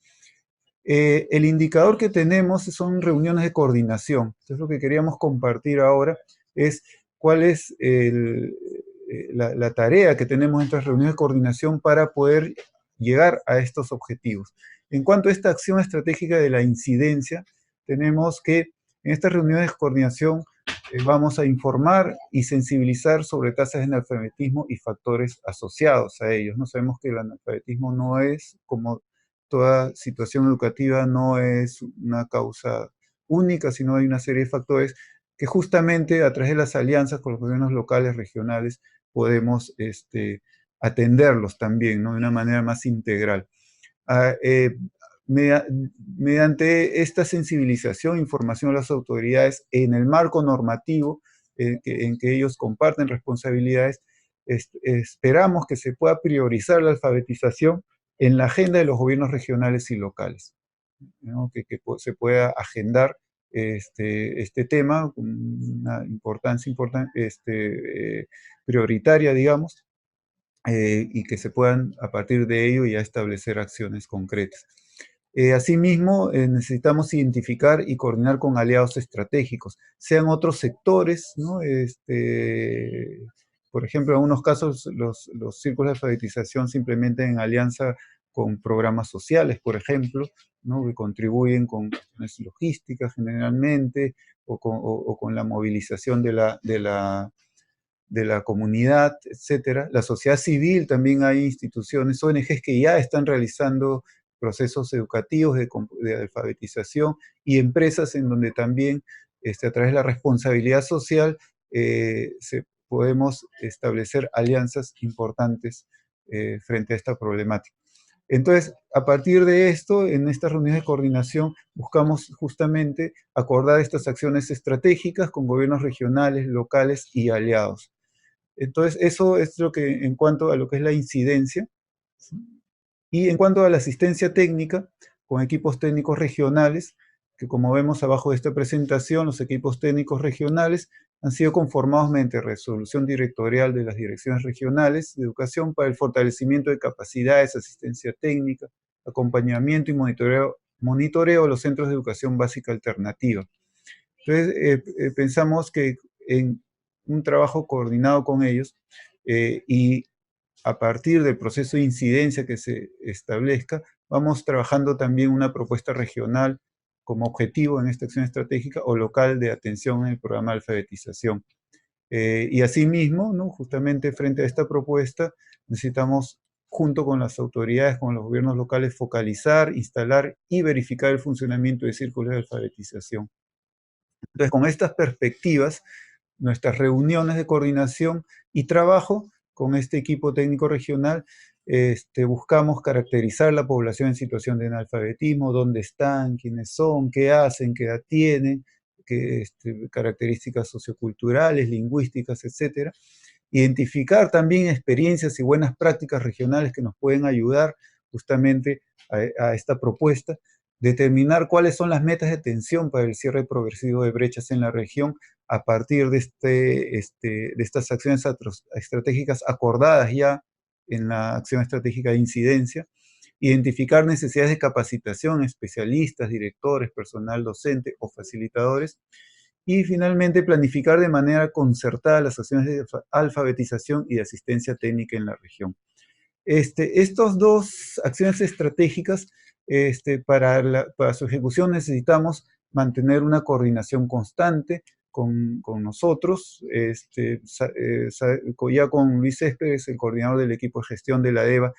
El indicador que tenemos son reuniones de coordinación. Entonces, lo que queríamos compartir ahora es cuál es la tarea que tenemos en estas reuniones de coordinación para poder llegar a estos objetivos. En cuanto a esta acción estratégica de la incidencia, tenemos que en estas reuniones de coordinación vamos a informar y sensibilizar sobre tasas de analfabetismo y factores asociados a ellos. No sabemos que el analfabetismo no es, como toda situación educativa, no es una causa única, sino hay una serie de factores que justamente a través de las alianzas con los gobiernos locales, regionales, podemos atenderlos también, ¿no?, de una manera más integral. Mediante esta sensibilización e información a las autoridades en el marco normativo en que ellos comparten responsabilidades, esperamos que se pueda priorizar la alfabetización en la agenda de los gobiernos regionales y locales, ¿no?, que se pueda agendar este tema con una importancia prioritaria, digamos, y que se puedan a partir de ello ya establecer acciones concretas. Asimismo, necesitamos identificar y coordinar con aliados estratégicos, sean otros sectores, ¿no? Por ejemplo, en algunos casos los círculos de alfabetización se implementan en alianza con programas sociales, por ejemplo, ¿no?, que contribuyen con cuestiones logísticas generalmente, o con la movilización de la comunidad, etcétera. La sociedad civil, también hay instituciones, ONGs que ya están realizando procesos educativos de alfabetización, y empresas en donde también, a través de la responsabilidad social, podemos establecer alianzas importantes frente a esta problemática. Entonces, a partir de esto, en estas reuniones de coordinación, buscamos justamente acordar estas acciones estratégicas con gobiernos regionales, locales y aliados. Entonces, eso es lo que, en cuanto a lo que es la incidencia. Y en cuanto a la asistencia técnica, con equipos técnicos regionales, que como vemos abajo de esta presentación, los equipos técnicos regionales han sido conformados mediante resolución directorial de las direcciones regionales de educación para el fortalecimiento de capacidades, asistencia técnica, acompañamiento y monitoreo de los centros de educación básica alternativa. Entonces, pensamos que en un trabajo coordinado con ellos y a partir del proceso de incidencia que se establezca, vamos trabajando también una propuesta regional como objetivo en esta acción estratégica, o local de atención en el programa de alfabetización. Y asimismo, ¿no?, justamente frente a esta propuesta, necesitamos, junto con las autoridades, con los gobiernos locales, focalizar, instalar y verificar el funcionamiento de círculos de alfabetización. Entonces, con estas perspectivas, nuestras reuniones de coordinación y trabajo con este equipo técnico regional, buscamos caracterizar la población en situación de analfabetismo, dónde están, quiénes son, qué hacen, qué edad tienen, qué características socioculturales, lingüísticas, etcétera, identificar también experiencias y buenas prácticas regionales que nos pueden ayudar justamente a esta propuesta, determinar cuáles son las metas de atención para el cierre progresivo de brechas en la región a partir de estas acciones estratégicas acordadas ya en la acción estratégica de incidencia, identificar necesidades de capacitación, especialistas, directores, personal docente o facilitadores, y finalmente planificar de manera concertada las acciones de alfabetización y de asistencia técnica en la región. Estas dos acciones estratégicas, para su ejecución necesitamos mantener una coordinación constante con nosotros, ya con Luis Céspedes, el coordinador del equipo de gestión de la DEVA,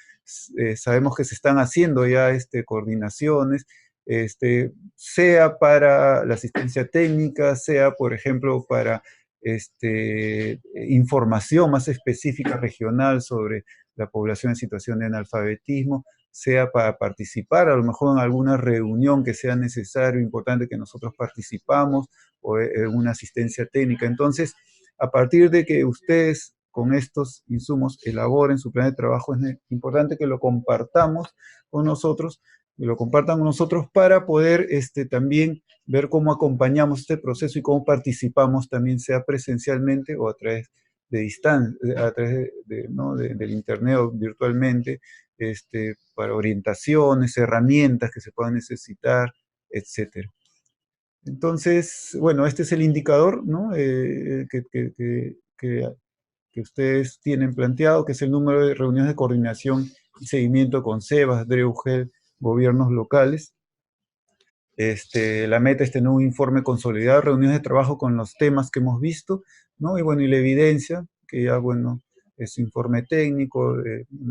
sabemos que se están haciendo ya coordinaciones, sea para la asistencia técnica, sea, por ejemplo, para información más específica regional sobre la población en situación de analfabetismo, sea para participar a lo mejor en alguna reunión que sea necesario, importante que nosotros participamos, o en una asistencia técnica. Entonces, a partir de que ustedes con estos insumos elaboren su plan de trabajo, es importante que lo compartamos con nosotros, que lo compartan con nosotros para poder también ver cómo acompañamos este proceso y cómo participamos también, sea presencialmente o a través de distancia, a través del internet o virtualmente, para orientaciones, herramientas que se puedan necesitar, etc. Entonces, bueno, este es el indicador, ¿no? Que ustedes tienen planteado, que es el número de reuniones de coordinación y seguimiento con SEBAS, DREUGEL, gobiernos locales. La meta es tener un informe consolidado, reuniones de trabajo con los temas que hemos visto, ¿no? Y bueno, y la evidencia, que ya, bueno, es informe técnico,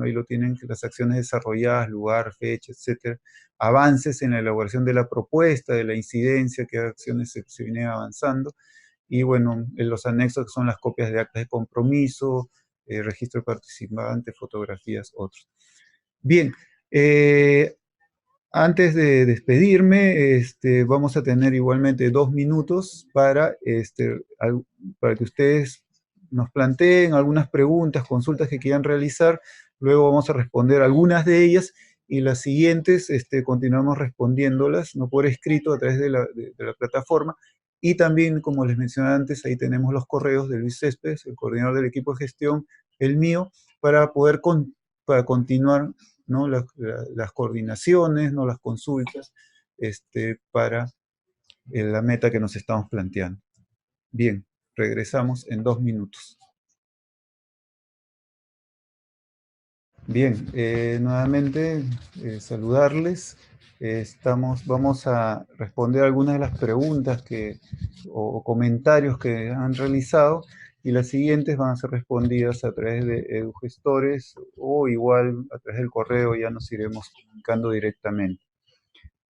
ahí lo tienen, las acciones desarrolladas, lugar, fecha, etcétera. Avances en la elaboración de la propuesta, de la incidencia, qué acciones se vienen avanzando. Y bueno, en los anexos que son las copias de actas de compromiso, registro de participantes, fotografías, otros. Bien, antes de despedirme, vamos a tener igualmente 2 minutos para que ustedes nos planteen algunas preguntas, consultas que quieran realizar. Luego vamos a responder algunas de ellas y las siguientes continuamos respondiéndolas, no por escrito, a través de la plataforma. Y también, como les mencioné antes, ahí tenemos los correos de Luis Céspedes, el coordinador del equipo de gestión, el mío, para poder para continuar, ¿no? las coordinaciones, ¿no? Las consultas, para la meta que nos estamos planteando. Bien, regresamos en 2 minutos. Bien, nuevamente saludarles. Vamos a responder algunas de las preguntas o comentarios que han realizado, y las siguientes van a ser respondidas a través de EduGestores o igual a través del correo, ya nos iremos comunicando directamente.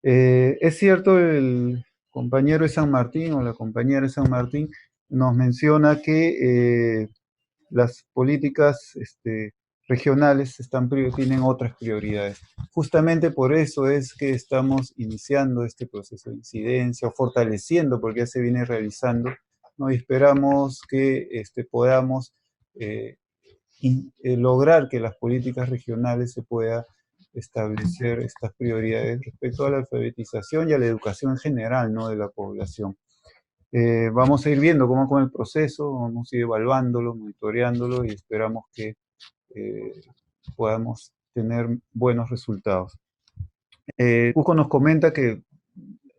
Es cierto, el compañero de San Martín o la compañera de San Martín nos menciona que las políticas regionales tienen otras prioridades. Justamente por eso es que estamos iniciando este proceso de incidencia o fortaleciendo, porque ya se viene realizando, ¿no? Y esperamos que podamos lograr que las políticas regionales se pueda establecer estas prioridades respecto a la alfabetización y a la educación en general, ¿no? De la población. Vamos a ir viendo cómo con el proceso, vamos a ir evaluándolo, monitoreándolo, y esperamos que podamos tener buenos resultados. Cusco nos comenta que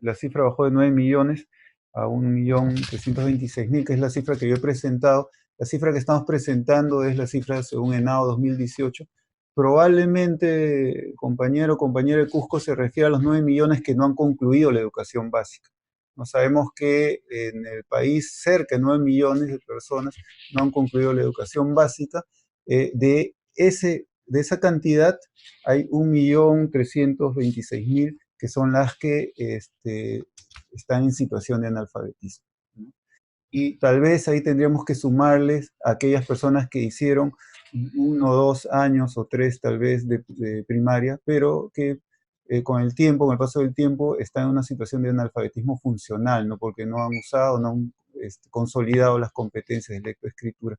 la cifra bajó de 9 millones a 1.326.000, que es la cifra que yo he presentado. La cifra que estamos presentando es la cifra según ENAO 2018. Probablemente, compañero o compañera de Cusco, se refiere a los 9 millones que no han concluido la educación básica. No sabemos que en el país cerca de 9 millones de personas no han concluido la educación básica. De esa cantidad hay 1.326.000 que son las que están en situación de analfabetismo, ¿no? Y tal vez ahí tendríamos que sumarles a aquellas personas que hicieron 1 o 2 años o 3 tal vez de primaria, pero que con el tiempo, con el paso del tiempo, están en una situación de analfabetismo funcional, ¿no? Porque no han usado, no han consolidado las competencias de lectoescritura.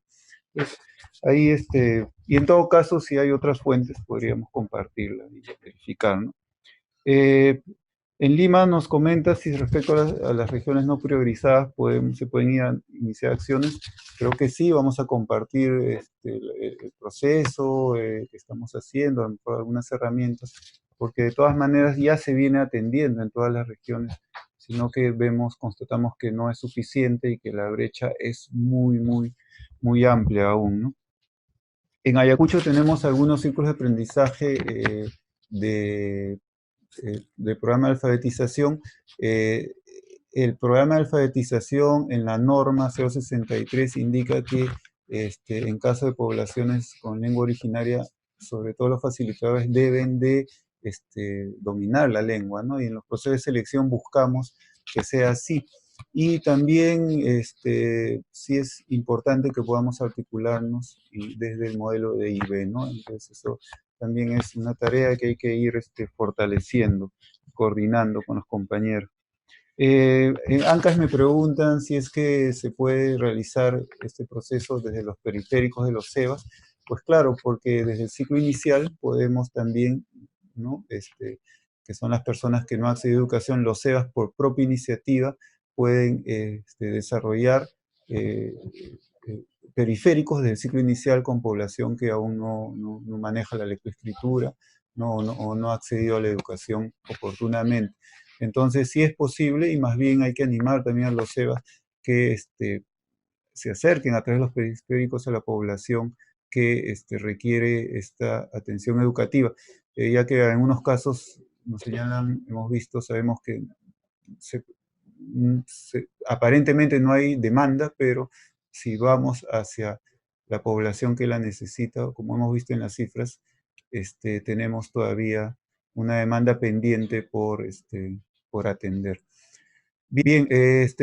Pues, ahí, y en todo caso, si hay otras fuentes, podríamos compartirlas y verificar, ¿no? Eh, en Lima nos comenta si respecto a las regiones no priorizadas se pueden iniciar acciones. Creo que sí, vamos a compartir el proceso que estamos haciendo, a lo mejor algunas herramientas, porque de todas maneras ya se viene atendiendo en todas las regiones, sino que constatamos que no es suficiente y que la brecha es muy, muy, muy amplia aún, ¿no? En Ayacucho tenemos algunos círculos de aprendizaje de del programa de alfabetización. eh, el programa de alfabetización en la norma 063 indica que en caso de poblaciones con lengua originaria, sobre todo los facilitadores deben de dominar la lengua, ¿no? Y en los procesos de selección buscamos que sea así. Y también sí es importante que podamos articularnos desde el modelo de IB, ¿no? Entonces eso también es una tarea que hay que ir fortaleciendo, coordinando con los compañeros. En ANCAS me preguntan si es que se puede realizar este proceso desde los periféricos de los CEBAS. Pues claro, porque desde el ciclo inicial podemos también, ¿no? Que son las personas que no acceden a educación, los CEBAS por propia iniciativa pueden desarrollar eh, eh, periféricos del ciclo inicial con población que aún no maneja la lectoescritura, o no ha accedido a la educación oportunamente. Entonces sí es posible y más bien hay que animar también a los CEBAS que se acerquen a través de los periféricos a la población que requiere esta atención educativa, ya que en unos casos nos señalan, hemos visto, sabemos que se, aparentemente no hay demanda, pero si vamos hacia la población que la necesita, como hemos visto en las cifras, tenemos todavía una demanda pendiente por atender. Bien,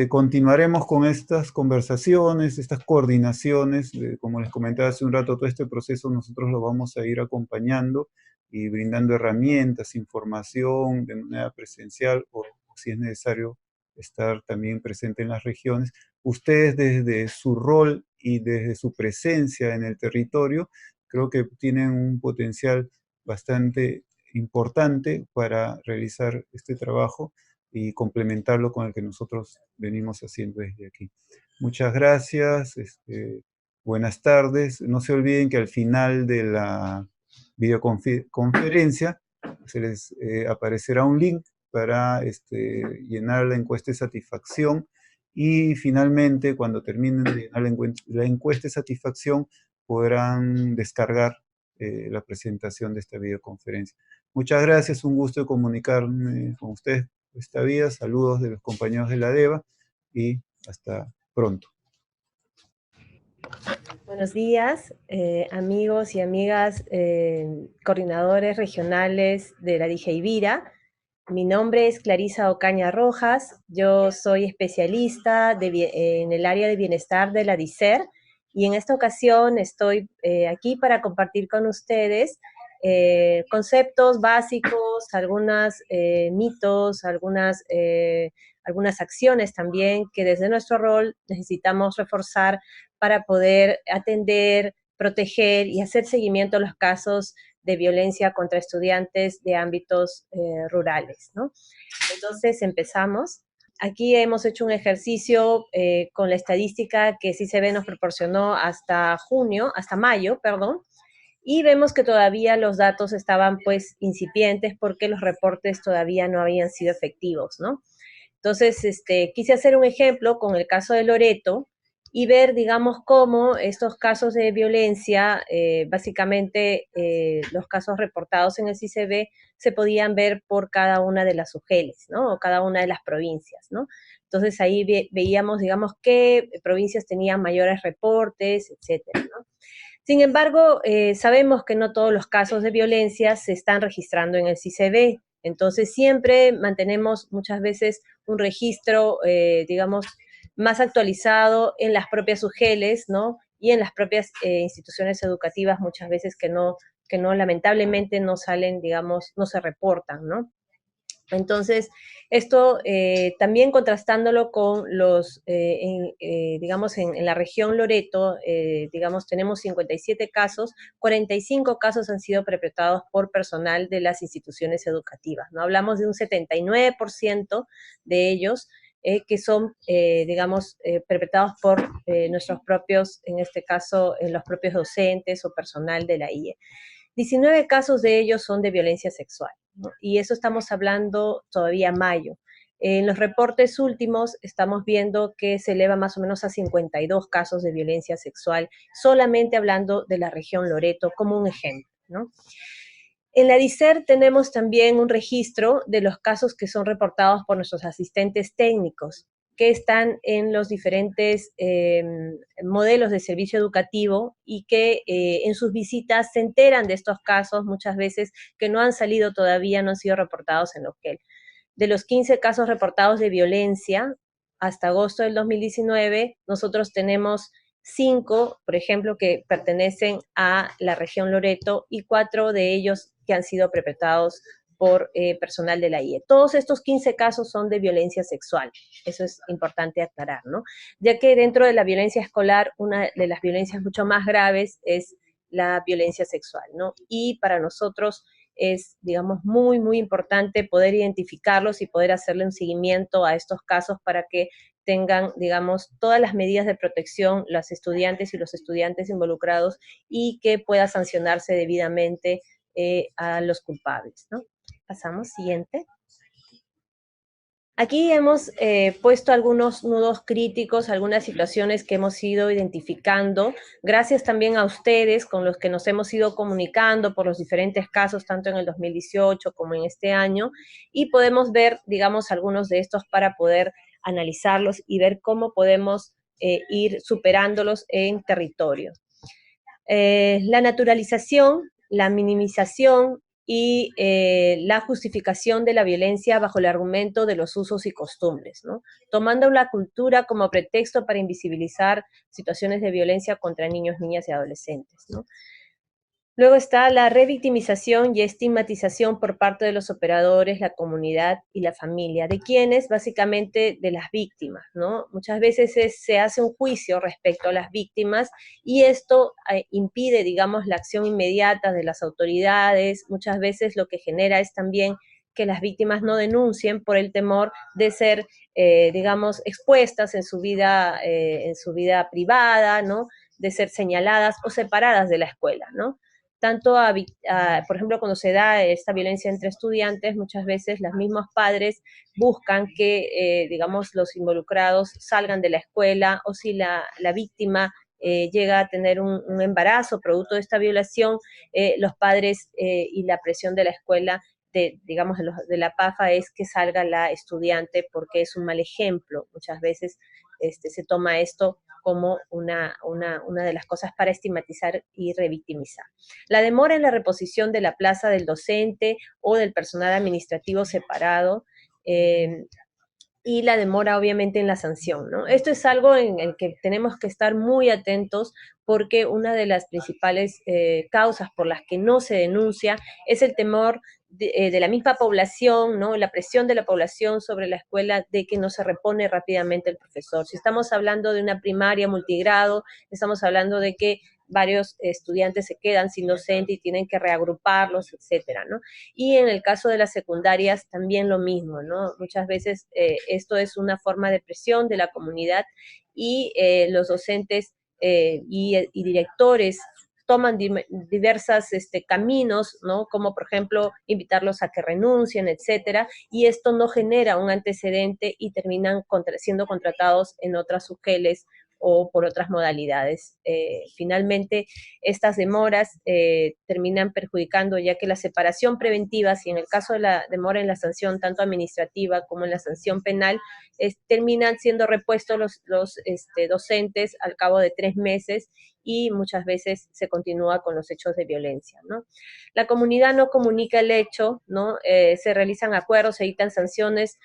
continuaremos con estas conversaciones, estas coordinaciones. Como les comentaba hace un rato, todo este proceso nosotros lo vamos a ir acompañando y brindando herramientas, información de manera presencial o si es necesario estar también presente en las regiones. Ustedes desde su rol y desde su presencia en el territorio, creo que tienen un potencial bastante importante para realizar este trabajo y complementarlo con el que nosotros venimos haciendo desde aquí. Muchas gracias, buenas tardes. No se olviden que al final de la videoconferencia se les aparecerá un link para llenar la encuesta de satisfacción y finalmente cuando terminen de llenar la encuesta de satisfacción podrán descargar la presentación de esta videoconferencia. Muchas gracias, un gusto de comunicarme con ustedes esta vía. Saludos de los compañeros de la DEVA y hasta pronto. Buenos días, amigos y amigas, coordinadores regionales de la DIJEIVIRA. Mi nombre es Clarisa Ocaña Rojas, yo soy especialista en el área de bienestar de la DICER y en esta ocasión estoy aquí para compartir con ustedes conceptos básicos, algunos mitos, algunas acciones también que desde nuestro rol necesitamos reforzar para poder atender, proteger y hacer seguimiento a los casos de violencia contra estudiantes de ámbitos rurales, ¿no? Entonces empezamos. Aquí hemos hecho un ejercicio con la estadística que CICB nos proporcionó hasta mayo, perdón, y vemos que todavía los datos estaban pues incipientes porque los reportes todavía no habían sido efectivos, ¿no? Entonces, quise hacer un ejemplo con el caso de Loreto y ver, digamos, cómo estos casos de violencia, básicamente los casos reportados en el CICB, se podían ver por cada una de las UGELs, ¿no? O cada una de las provincias, ¿no? Entonces ahí veíamos, digamos, qué provincias tenían mayores reportes, etcétera, ¿no? Sin embargo, sabemos que no todos los casos de violencia se están registrando en el CICB, entonces siempre mantenemos muchas veces un registro, digamos, más actualizado en las propias UGELs, ¿no? Y en las propias instituciones educativas muchas veces que no lamentablemente no salen, digamos, no se reportan, ¿no? Entonces, esto también contrastándolo con los, digamos, en la región Loreto, digamos, tenemos 57 casos, 45 casos han sido perpetrados por personal de las instituciones educativas, ¿no? Hablamos de un 79% de ellos que son, digamos, perpetrados por nuestros propios, en este caso, los propios docentes o personal de la IE. 19 casos de ellos son de violencia sexual, ¿no? Y eso estamos hablando todavía mayo. En los reportes últimos estamos viendo que se eleva más o menos a 52 casos de violencia sexual, solamente hablando de la región Loreto como un ejemplo, ¿no? En la DICER tenemos también un registro de los casos que son reportados por nuestros asistentes técnicos, que están en los diferentes modelos de servicio educativo y que en sus visitas se enteran de estos casos muchas veces que no han salido todavía, no han sido reportados en OQEL. De los 15 casos reportados de violencia hasta agosto del 2019, nosotros tenemos 5, por ejemplo, que pertenecen a la región Loreto y 4 de ellos que han sido perpetrados por personal de la IE. Todos estos 15 casos son de violencia sexual, eso es importante aclarar, ¿no? Ya que dentro de la violencia escolar, una de las violencias mucho más graves es la violencia sexual, ¿no? Y para nosotros es, digamos, muy, muy importante poder identificarlos y poder hacerle un seguimiento a estos casos para que tengan, digamos, todas las medidas de protección, las estudiantes y los estudiantes involucrados, y que pueda sancionarse debidamente a los culpables, ¿no? Pasamos, siguiente. Aquí hemos puesto algunos nudos críticos, algunas situaciones que hemos ido identificando, gracias también a ustedes con los que nos hemos ido comunicando por los diferentes casos, tanto en el 2018 como en este año, y podemos ver, digamos, algunos de estos para poder analizarlos y ver cómo podemos ir superándolos en territorio. La naturalización, la minimización y la justificación de la violencia bajo el argumento de los usos y costumbres, ¿no? Tomando la cultura como pretexto para invisibilizar situaciones de violencia contra niños, niñas y adolescentes, ¿no? Luego está la revictimización y estigmatización por parte de los operadores, la comunidad y la familia. ¿De quiénes? Básicamente de las víctimas, ¿no? Muchas veces se hace un juicio respecto a las víctimas y esto impide, digamos, la acción inmediata de las autoridades. Muchas veces lo que genera es también que las víctimas no denuncien por el temor de ser, digamos, expuestas en su vida privada, ¿no? De ser señaladas o separadas de la escuela, ¿no? Tanto, por ejemplo, cuando se da esta violencia entre estudiantes, muchas veces los mismos padres buscan que, digamos, los involucrados salgan de la escuela, o si la víctima llega a tener un embarazo producto de esta violación, los padres y la presión de la escuela, digamos, de la PAFA, es que salga la estudiante porque es un mal ejemplo. Muchas veces se toma esto como una de las cosas para estigmatizar y revictimizar. La demora en la reposición de la plaza del docente o del personal administrativo separado, y la demora obviamente en la sanción, ¿no? Esto es algo en el que tenemos que estar muy atentos, porque una de las principales causas por las que no se denuncia es el temor de la misma población, ¿no? La presión de la población sobre la escuela de que no se repone rápidamente el profesor. Si estamos hablando de una primaria multigrado, estamos hablando de que varios estudiantes se quedan sin docente y tienen que reagruparlos, etcétera, ¿no? Y en el caso de las secundarias también lo mismo, ¿no? Muchas veces esto es una forma de presión de la comunidad, y los docentes y directores toman diversos caminos, ¿no? Como por ejemplo invitarlos a que renuncien, etcétera, y esto no genera un antecedente y terminan siendo contratados en otras UGELs o por otras modalidades. Finalmente, estas demoras terminan perjudicando, ya que la separación preventiva, si en el caso de la demora en la sanción, tanto administrativa como en la sanción penal, terminan siendo repuestos los docentes al cabo de 3 meses, y muchas veces se continúa con los hechos de violencia, ¿no? La comunidad no comunica el hecho, ¿no? Se realizan acuerdos, se dictan sanciones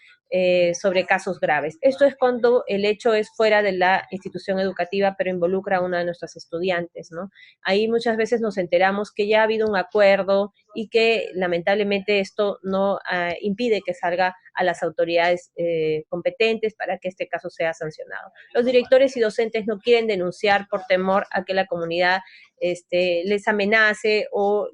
sobre casos graves. Esto es cuando el hecho es fuera de la institución educativa, pero involucra a una de nuestras estudiantes, ¿no? Ahí muchas veces nos enteramos que ya ha habido un acuerdo y que lamentablemente esto no impide que salga a las autoridades competentes para que este caso sea sancionado. Los directores y docentes no quieren denunciar por temor a que la comunidad les amenace o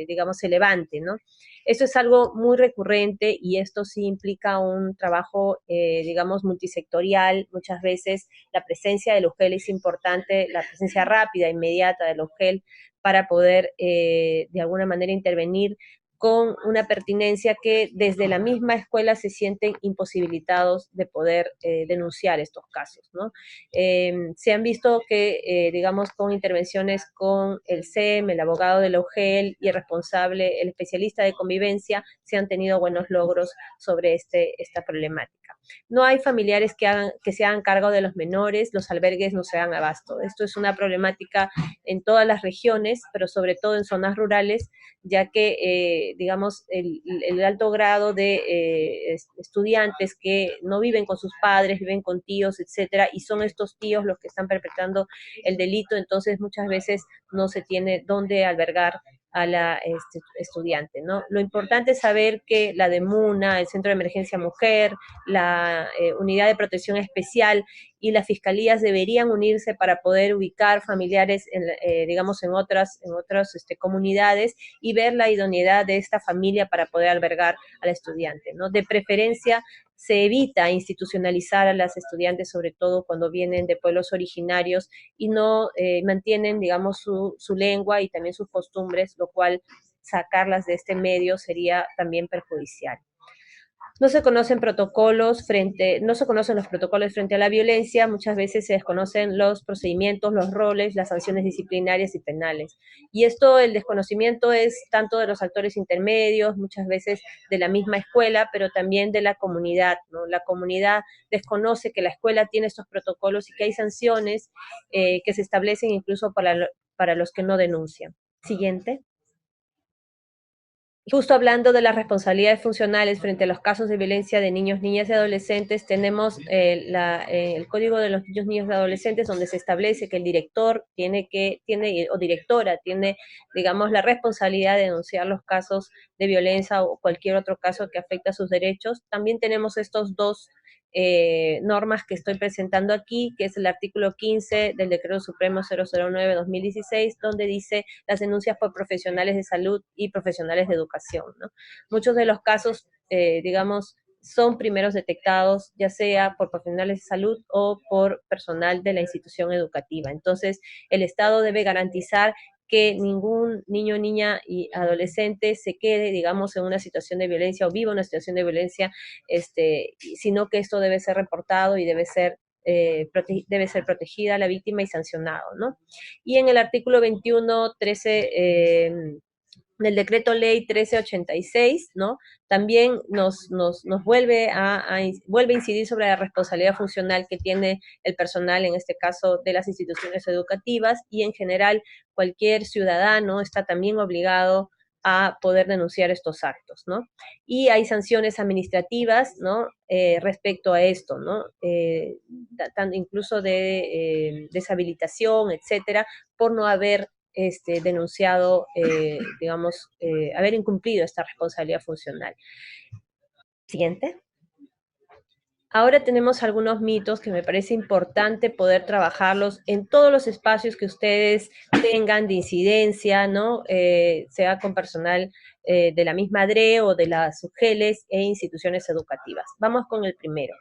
digamos, se levante, ¿no? Esto es algo muy recurrente y esto sí implica un trabajo, digamos, multisectorial. Muchas veces la presencia del UGEL es importante, la presencia rápida, inmediata del UGEL para poder, de alguna manera, intervenir con una pertinencia que desde la misma escuela se sienten imposibilitados de poder denunciar estos casos, ¿no? Se han visto que, digamos, con intervenciones con el SEM, el abogado de la UGEL y el responsable, el especialista de convivencia, se han tenido buenos logros sobre esta problemática. No hay familiares que se hagan cargo de los menores, los albergues no se dan abasto. Esto es una problemática en todas las regiones, pero sobre todo en zonas rurales, ya que, digamos, el alto grado de estudiantes que no viven con sus padres, viven con tíos, etcétera, y son estos tíos los que están perpetrando el delito, entonces muchas veces no se tiene dónde albergar a la estudiante, ¿no? Lo importante es saber que la DEMUNA, el Centro de Emergencia Mujer, la Unidad de Protección Especial y las fiscalías deberían unirse para poder ubicar familiares, digamos, en otras comunidades y ver la idoneidad de esta familia para poder albergar al estudiante, ¿no? De preferencia, se evita institucionalizar a las estudiantes, sobre todo cuando vienen de pueblos originarios y no mantienen, digamos, su lengua y también sus costumbres, lo cual sacarlas de este medio sería también perjudicial. No se conocen los protocolos frente a la violencia, muchas veces se desconocen los procedimientos, los roles, las sanciones disciplinarias y penales. Y esto, el desconocimiento es tanto de los actores intermedios, muchas veces de la misma escuela, pero también de la comunidad, ¿no? La comunidad desconoce que la escuela tiene estos protocolos y que hay sanciones que se establecen incluso para los que no denuncian. Siguiente. Justo hablando de las responsabilidades funcionales frente a los casos de violencia de niños, niñas y adolescentes, tenemos el Código de los Niños, Niñas y Adolescentes, donde se establece que el director o directora tiene, digamos, la responsabilidad de denunciar los casos de violencia o cualquier otro caso que afecta a sus derechos. También tenemos estos dos normas que estoy presentando aquí, que es el artículo 15 del Decreto Supremo 009-2016, donde dice las denuncias por profesionales de salud y profesionales de educación, ¿no? Muchos de los casos, digamos, son primeros detectados, ya sea por profesionales de salud o por personal de la institución educativa. Entonces, el Estado debe garantizar que ningún niño, niña y adolescente se quede, digamos, en una situación de violencia o viva una situación de violencia, sino que esto debe ser reportado y debe ser protegida la víctima y sancionado, ¿no? Y en el artículo 21, 13 del decreto ley 1386, ¿no? También nos vuelve vuelve a incidir sobre la responsabilidad funcional que tiene el personal, en este caso de las instituciones educativas, y en general cualquier ciudadano está también obligado a poder denunciar estos actos, ¿no? Y hay sanciones administrativas, ¿no? Respecto a esto, ¿no? Incluso de deshabilitación, etcétera, por no haber denunciado, digamos, haber incumplido esta responsabilidad funcional. Siguiente. Ahora tenemos algunos mitos que me parece importante poder trabajarlos en todos los espacios que ustedes tengan de incidencia, ¿no? Sea con personal de la misma DRE o de las UGELES e instituciones educativas. Vamos con el primero.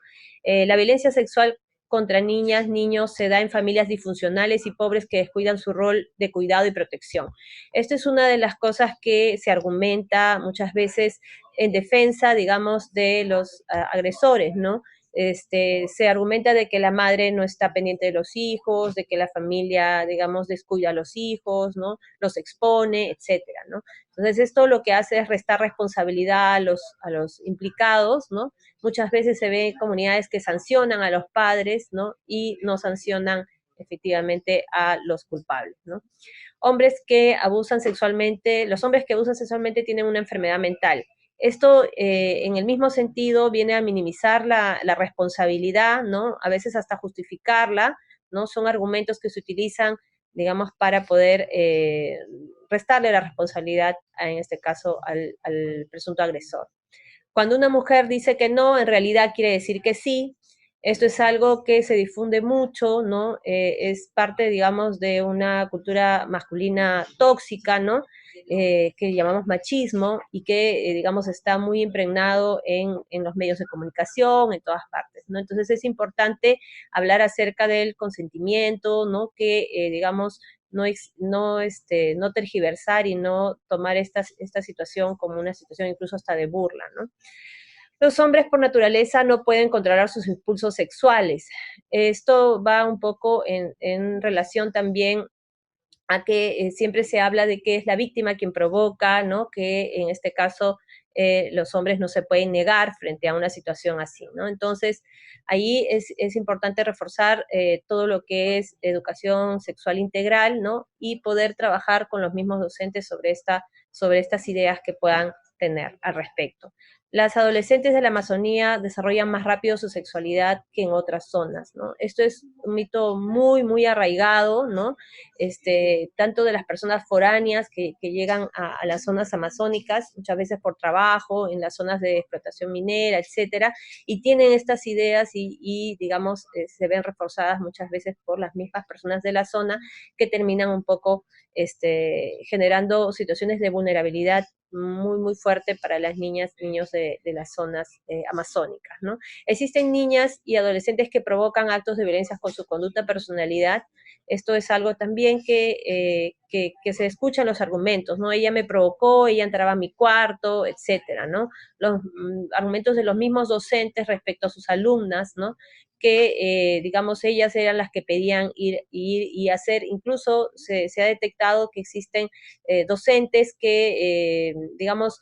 La violencia sexual contra niñas, niños, se da en familias disfuncionales y pobres que descuidan su rol de cuidado y protección. Esto es una de las cosas que se argumenta muchas veces en defensa, digamos, de los agresores, ¿no? Se argumenta de que la madre no está pendiente de los hijos, de que la familia, digamos, descuida a los hijos, ¿no? Los expone, etcétera, ¿no? Entonces, esto lo que hace es restar responsabilidad a los implicados, ¿no? Muchas veces se ve comunidades que sancionan a los padres, ¿no? Y no sancionan efectivamente a los culpables, ¿no? Hombres que abusan sexualmente, los hombres que abusan sexualmente tienen una enfermedad mental. Esto, en el mismo sentido, viene a minimizar la responsabilidad, ¿no? A veces hasta justificarla, ¿no? Son argumentos que se utilizan, digamos, para poder restarle la responsabilidad, en este caso, al presunto agresor. Cuando una mujer dice que no, en realidad quiere decir que sí. Esto es algo que se difunde mucho, ¿no? Es parte, digamos, de una cultura masculina tóxica, ¿no? Que llamamos machismo y que, digamos, está muy impregnado en los medios de comunicación, en todas partes, ¿no? Entonces es importante hablar acerca del consentimiento, ¿no? Que, digamos, no tergiversar y no tomar esta situación como una situación incluso hasta de burla, ¿no? Los hombres por naturaleza no pueden controlar sus impulsos sexuales. Esto va un poco en relación también a que siempre se habla de que es la víctima quien provoca, ¿no? Que en este caso los hombres no se pueden negar frente a una situación así, ¿no? Entonces, ahí es importante reforzar todo lo que es educación sexual integral, ¿no? Y poder trabajar con los mismos docentes sobre estas ideas que puedan tener al respecto. Las adolescentes de la Amazonía desarrollan más rápido su sexualidad que en otras zonas, ¿no? Esto es un mito muy, muy arraigado, ¿no? Tanto de las personas foráneas que llegan a las zonas amazónicas, muchas veces por trabajo, en las zonas de explotación minera, etcétera, y tienen estas ideas y digamos, se ven reforzadas muchas veces por las mismas personas de la zona que terminan un poco generando situaciones de vulnerabilidad muy, muy fuerte para las niñas, niños de las zonas amazónicas, ¿no? Existen niñas y adolescentes que provocan actos de violencia con su conducta, personalidad. Esto es algo también que se escuchan los argumentos, ¿no? Ella me provocó, ella entraba a mi cuarto, etcétera, ¿no? Los argumentos de los mismos docentes respecto a sus alumnas, ¿no? Que, digamos, ellas eran las que pedían ir y hacer, incluso se ha detectado que existen docentes que, digamos,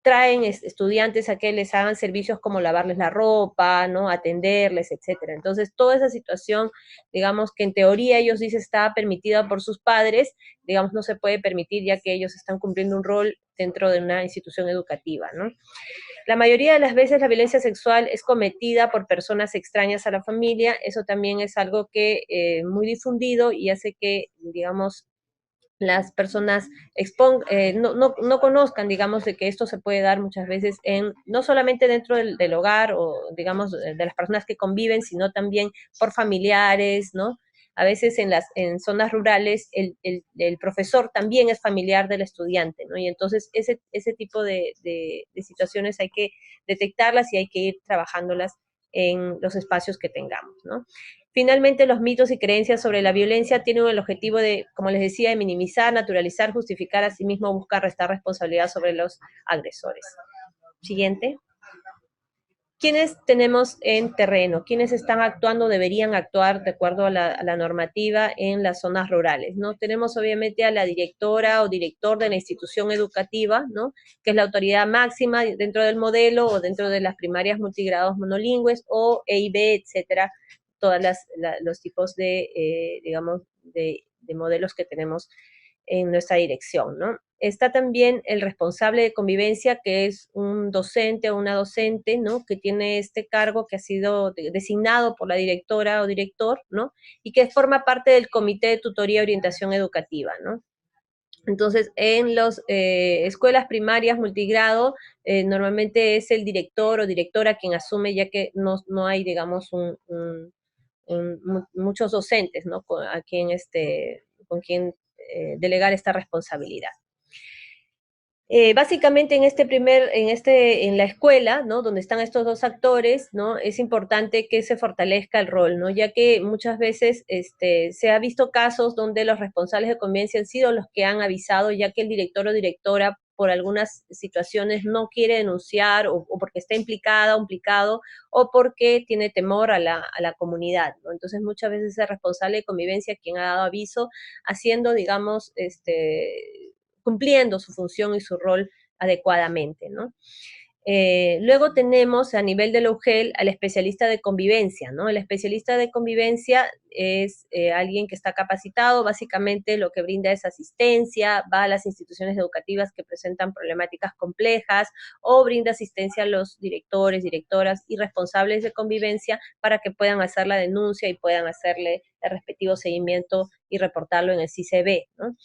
traen estudiantes a que les hagan servicios como lavarles la ropa, ¿no? Atenderles, etcétera. Entonces, toda esa situación, digamos, que en teoría ellos dicen está permitida por sus padres, digamos, no se puede permitir ya que ellos están cumpliendo un rol dentro de una institución educativa, ¿no? La mayoría de las veces la violencia sexual es cometida por personas extrañas a la familia. Eso también es algo que muy difundido y hace que, digamos, las personas no conozcan, digamos, de que esto se puede dar muchas veces no solamente dentro del hogar o, digamos, de las personas que conviven, sino también por familiares, ¿no? A veces en zonas rurales el profesor también es familiar del estudiante, ¿no? Y entonces ese tipo de situaciones hay que detectarlas y hay que ir trabajándolas en los espacios que tengamos, ¿no? Finalmente, los mitos y creencias sobre la violencia tienen el objetivo de, como les decía, de minimizar, naturalizar, justificar, asimismo buscar restar responsabilidad sobre los agresores. Siguiente. ¿Quiénes tenemos en terreno? ¿Quiénes están actuando, deberían actuar de acuerdo a la normativa en las zonas rurales? ¿No? Tenemos obviamente a la directora o director de la institución educativa, ¿no? Que es la autoridad máxima dentro del modelo o dentro de las primarias multigrados monolingües o EIB, etcétera, todos los tipos de, digamos, de modelos que tenemos en nuestra dirección, ¿no? Está también el responsable de convivencia, que es un docente o una docente, ¿no? Que tiene este cargo que ha sido designado por la directora o director, ¿no? Y que forma parte del comité de tutoría y orientación educativa, ¿no? Entonces, en las escuelas primarias multigrado, normalmente es el director o directora quien asume, ya que no hay, digamos, muchos docentes, ¿no? Con quien delegar esta responsabilidad. Básicamente en la escuela, ¿no? Donde están estos dos actores, ¿no? Es importante que se fortalezca el rol, ¿no? Ya que muchas veces se ha visto casos donde los responsables de convivencia han sido los que han avisado, ya que el director o directora por algunas situaciones no quiere denunciar o porque está implicada o implicado o porque tiene temor a la comunidad, ¿no? Entonces muchas veces es el responsable de convivencia quien ha dado aviso, haciendo, digamos, cumpliendo su función y su rol adecuadamente, ¿no? Luego tenemos a nivel de la UGEL al especialista de convivencia, ¿no? El especialista de convivencia es alguien que está capacitado, básicamente lo que brinda es asistencia, va a las instituciones educativas que presentan problemáticas complejas o brinda asistencia a los directores, directoras y responsables de convivencia para que puedan hacer la denuncia y puedan hacerle el respectivo seguimiento y reportarlo en el CICB, ¿no?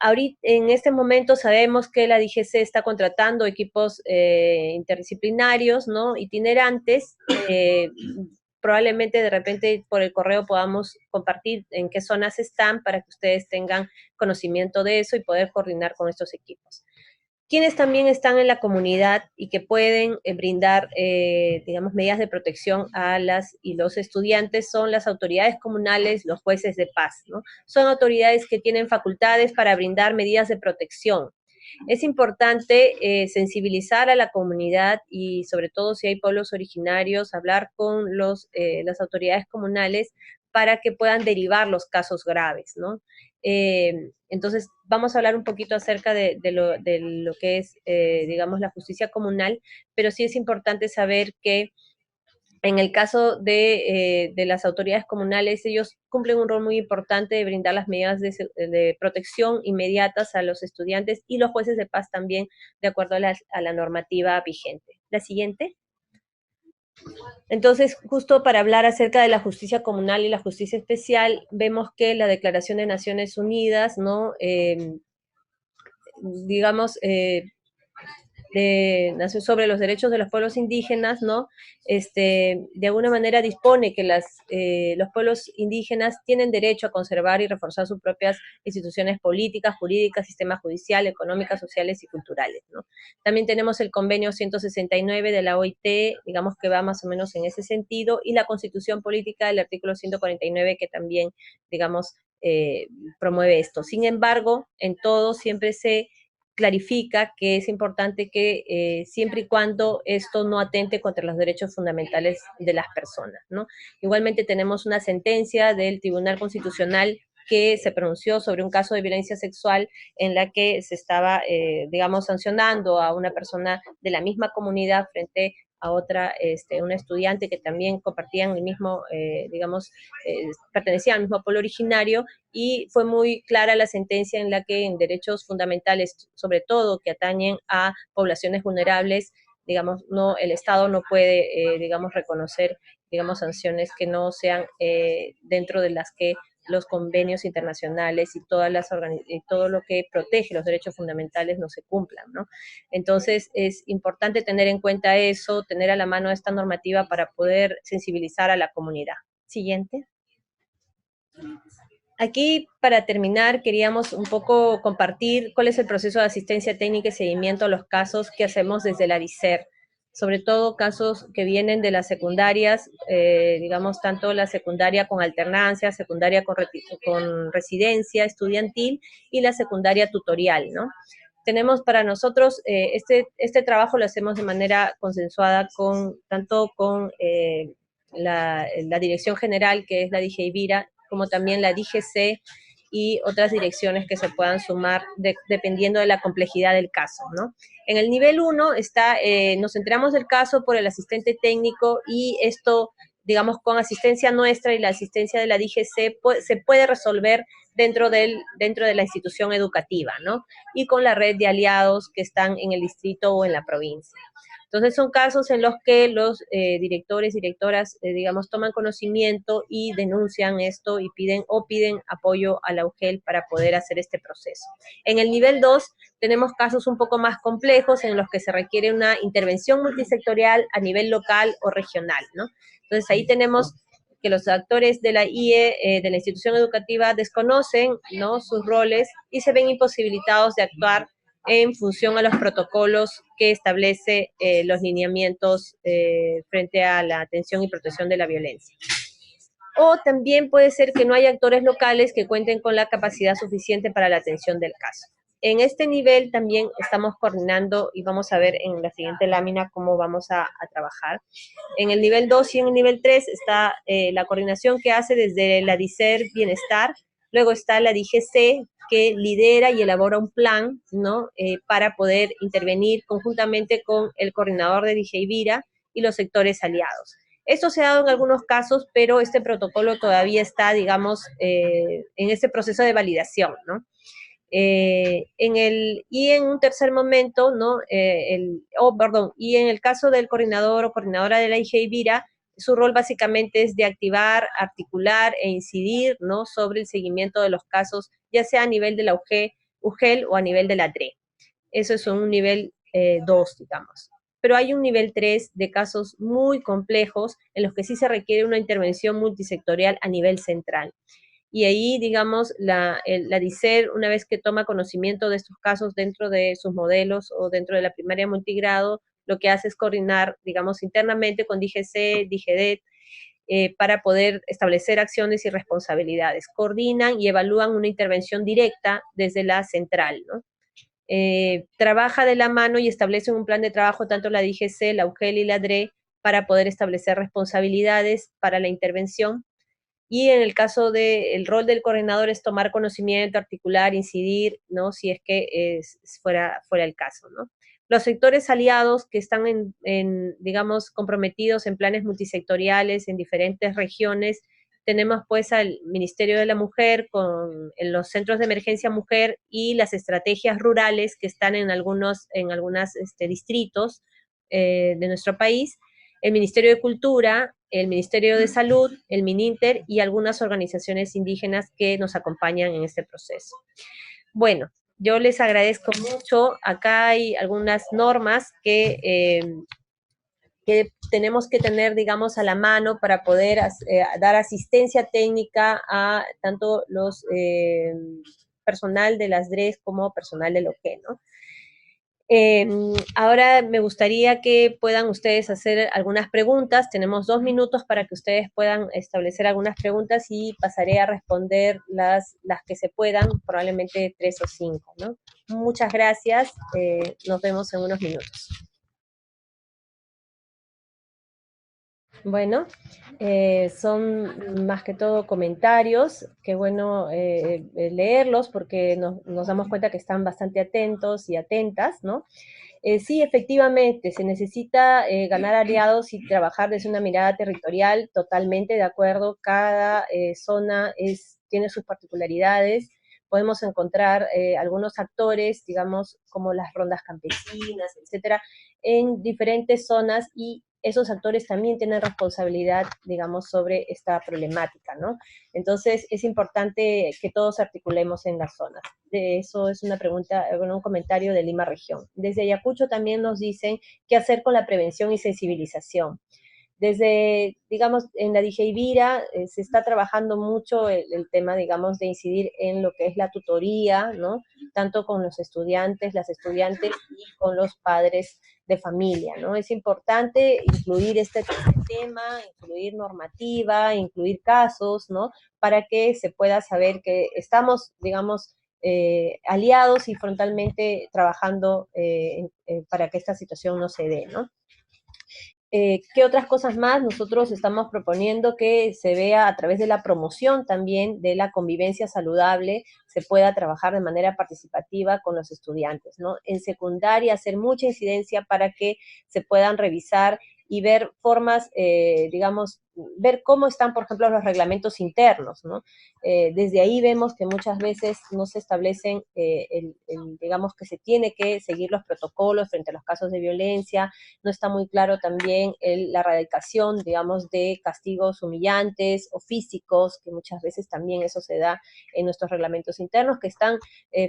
Ahorita, en este momento sabemos que la DGC está contratando equipos interdisciplinarios, ¿no? Itinerantes. Probablemente de repente por el correo podamos compartir en qué zonas están para que ustedes tengan conocimiento de eso y poder coordinar con estos equipos. Quienes también están en la comunidad y que pueden brindar, digamos, medidas de protección a las y los estudiantes son las autoridades comunales, los jueces de paz, ¿no? Son autoridades que tienen facultades para brindar medidas de protección. Es importante sensibilizar a la comunidad y sobre todo si hay pueblos originarios, hablar con las autoridades comunales para que puedan derivar los casos graves, ¿no? Entonces, vamos a hablar un poquito acerca de lo que es, digamos, la justicia comunal, pero sí es importante saber que en el caso de las autoridades comunales, ellos cumplen un rol muy importante de brindar las medidas de protección inmediatas a los estudiantes y los jueces de paz también, de acuerdo a la normativa vigente. La siguiente. Entonces, justo para hablar acerca de la justicia comunal y la justicia especial, vemos que la Declaración de Naciones Unidas, ¿no? Digamos, sobre los derechos de los pueblos indígenas, ¿no? De alguna manera dispone que los pueblos indígenas tienen derecho a conservar y reforzar sus propias instituciones políticas, jurídicas, sistema judicial, económicas, sociales y culturales, ¿no? También tenemos el convenio 169 de la OIT, digamos que va más o menos en ese sentido, y la Constitución Política del artículo 149 que también, digamos, promueve esto. Sin embargo, en todo siempre se clarifica que es importante que siempre y cuando esto no atente contra los derechos fundamentales de las personas, ¿no? Igualmente tenemos una sentencia del Tribunal Constitucional que se pronunció sobre un caso de violencia sexual en la que se estaba, digamos, sancionando a una persona de la misma comunidad frente a otra, una estudiante que también compartían el mismo, digamos, pertenecían al mismo pueblo originario, y fue muy clara la sentencia en la que en derechos fundamentales, sobre todo que atañen a poblaciones vulnerables, digamos, no, el Estado no puede, digamos, reconocer, digamos, sanciones que no sean dentro de las que los convenios internacionales y todo lo que protege los derechos fundamentales no se cumplan, ¿no? Entonces, es importante tener en cuenta eso, tener a la mano esta normativa para poder sensibilizar a la comunidad. Siguiente. Aquí, para terminar, queríamos un poco compartir cuál es el proceso de asistencia técnica y seguimiento a los casos que hacemos desde la DICER, sobre todo casos que vienen de las secundarias, digamos, tanto la secundaria con alternancia, secundaria con residencia estudiantil y la secundaria tutorial, ¿no? Tenemos para nosotros, este trabajo lo hacemos de manera consensuada tanto con la Dirección General, que es la DGIVIRA, como también la DGC y otras direcciones que se puedan sumar dependiendo de la complejidad del caso, ¿no? En el nivel 1 nos enteramos del caso por el asistente técnico y esto, digamos, con asistencia nuestra y la asistencia de la DGC, se puede resolver dentro de la institución educativa, ¿no? Y con la red de aliados que están en el distrito o en la provincia. Entonces son casos en los que los directores, directoras, digamos, toman conocimiento y denuncian esto y piden apoyo a la UGEL para poder hacer este proceso. En el nivel 2 tenemos casos un poco más complejos en los que se requiere una intervención multisectorial a nivel local o regional, ¿no? Entonces ahí tenemos que los actores de la IE, de la institución educativa, desconocen, ¿no?, sus roles y se ven imposibilitados de actuar en función a los protocolos que establece los lineamientos frente a la atención y protección de la violencia. O también puede ser que no haya actores locales que cuenten con la capacidad suficiente para la atención del caso. En este nivel también estamos coordinando y vamos a ver en la siguiente lámina cómo vamos a trabajar. En el nivel 2 y en el nivel 3 está la coordinación que hace desde la DICER Bienestar, luego está la DGC, que lidera y elabora un plan, ¿no? Para poder intervenir conjuntamente con el coordinador de Vira y los sectores aliados. Esto se ha dado en algunos casos, pero este protocolo todavía está, digamos, en este proceso de validación, ¿no? Y en un tercer momento, ¿no? Y en el caso del coordinador o coordinadora de la Vira, su rol básicamente es de activar, articular e incidir, ¿no? Sobre el seguimiento de los casos, ya sea a nivel de la UGEL o a nivel de la DRE. Eso es un nivel 2, digamos. Pero hay un nivel 3 de casos muy complejos en los que sí se requiere una intervención multisectorial a nivel central. Y ahí, digamos, la DICER, una vez que toma conocimiento de estos casos dentro de sus modelos o dentro de la primaria multigrado, lo que hace es coordinar, digamos, internamente con DGC, DGDET, para poder establecer acciones y responsabilidades. Coordinan y evalúan una intervención directa desde la central, ¿no? Trabaja de la mano y establece un plan de trabajo tanto la DGC, la UGEL y la DRE para poder establecer responsabilidades para la intervención. Y en el caso del rol del coordinador es tomar conocimiento, articular, incidir, ¿no? Si es que fuera el caso, ¿no? Los sectores aliados que están digamos, comprometidos en planes multisectoriales en diferentes regiones, tenemos pues al Ministerio de la Mujer en los centros de emergencia mujer y las estrategias rurales que están en algunos distritos de nuestro país, el Ministerio de Cultura, el Ministerio de Salud, el MININTER y algunas organizaciones indígenas que nos acompañan en este proceso. Bueno, yo les agradezco mucho. Acá hay algunas normas que tenemos que tener, digamos, a la mano para poder dar asistencia técnica a tanto los personal de las DRES como personal del OGE, ¿no? Ahora me gustaría que puedan ustedes hacer algunas preguntas. Tenemos 2 minutos para que ustedes puedan establecer algunas preguntas y pasaré a responder las que se puedan, probablemente 3 o 5, ¿no? Muchas gracias. Nos vemos en unos minutos. Bueno, son más que todo comentarios, qué bueno leerlos porque nos damos cuenta que están bastante atentos y atentas, ¿no? Sí, efectivamente, se necesita ganar aliados y trabajar desde una mirada territorial, totalmente de acuerdo, cada zona tiene sus particularidades, podemos encontrar algunos actores, digamos, como las rondas campesinas, etcétera, en diferentes zonas y esos actores también tienen responsabilidad, digamos, sobre esta problemática, ¿no? Entonces, es importante que todos articulemos en las zonas. Eso es una pregunta, un comentario de Lima Región. Desde Ayacucho también nos dicen qué hacer con la prevención y sensibilización. Desde, digamos, en la Vira se está trabajando mucho el tema, digamos, de incidir en lo que es la tutoría, ¿no? Tanto con los estudiantes, las estudiantes y con los padres de familia, ¿no? Es importante incluir este tema, incluir normativa, incluir casos, ¿no? Para que se pueda saber que estamos, digamos, aliados y frontalmente trabajando para que esta situación no se dé, ¿no? ¿Qué otras cosas más? Nosotros estamos proponiendo que se vea a través de la promoción también de la convivencia saludable, se pueda trabajar de manera participativa con los estudiantes, ¿no? En secundaria hacer mucha incidencia para que se puedan revisar y ver formas, digamos, ver cómo están, por ejemplo, los reglamentos internos, ¿no? Desde ahí vemos que muchas veces no se establecen, digamos, que se tiene que seguir los protocolos frente a los casos de violencia, no está muy claro también la erradicación, digamos, de castigos humillantes o físicos, que muchas veces también eso se da en nuestros reglamentos internos, que están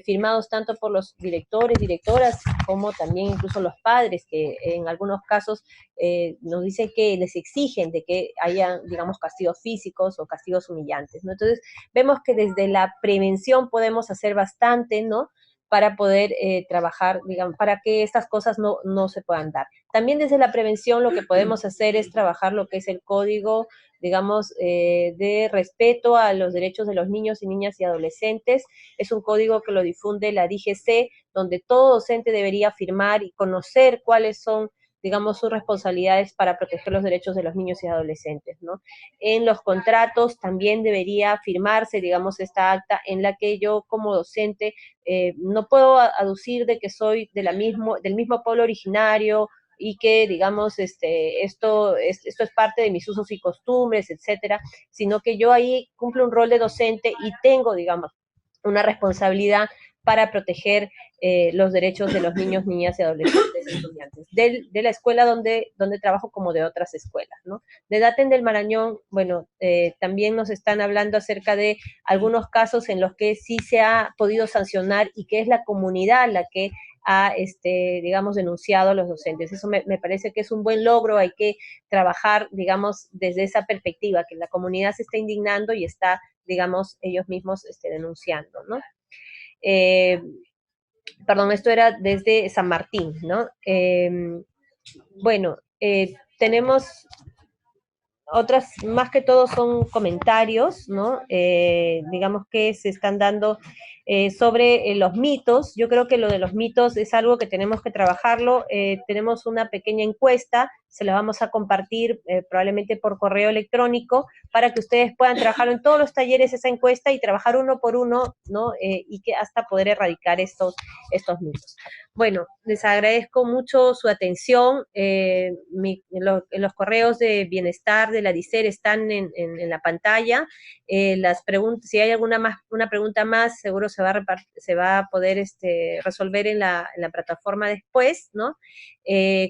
firmados tanto por los directores, directoras, como también incluso los padres, que en algunos casos nos dicen que les exigen de que hayan, digamos, castigos físicos o castigos humillantes, ¿no? Entonces, vemos que desde la prevención podemos hacer bastante, ¿no? Para poder trabajar, digamos, para que estas cosas no se puedan dar. También desde la prevención lo que podemos hacer es trabajar lo que es el código, digamos, de respeto a los derechos de los niños y niñas y adolescentes. Es un código que lo difunde la DGC, donde todo docente debería firmar y conocer cuáles son digamos, sus responsabilidades para proteger los derechos de los niños y adolescentes, ¿no? En los contratos también debería firmarse, digamos, esta acta en la que yo como docente no puedo aducir de que soy del mismo pueblo originario y que, digamos, esto es parte de mis usos y costumbres, etcétera, sino que yo ahí cumplo un rol de docente y tengo, digamos, una responsabilidad para proteger los derechos de los niños, niñas y adolescentes estudiantes, de la escuela donde trabajo como de otras escuelas, ¿no? De Daten del Marañón, bueno, también nos están hablando acerca de algunos casos en los que sí se ha podido sancionar y que es la comunidad la que ha, digamos, denunciado a los docentes. Eso me parece que es un buen logro, hay que trabajar, digamos, desde esa perspectiva, que la comunidad se está indignando y está, digamos, ellos mismos denunciando, ¿no? Perdón, esto era desde San Martín, ¿no? Bueno, tenemos otras, más que todo son comentarios, ¿no? Digamos que se están dando sobre los mitos. Yo creo que lo de los mitos es algo que tenemos que trabajarlo. Tenemos una pequeña encuesta, se la vamos a compartir probablemente por correo electrónico para que ustedes puedan trabajar en todos los talleres esa encuesta y trabajar uno por uno, ¿no? Y que hasta poder erradicar estos mitos. Bueno, les agradezco mucho su atención. Los correos de bienestar de la DICER están en la pantalla. Las preguntas, si hay una pregunta más, seguro se va a poder resolver en la plataforma después, ¿no?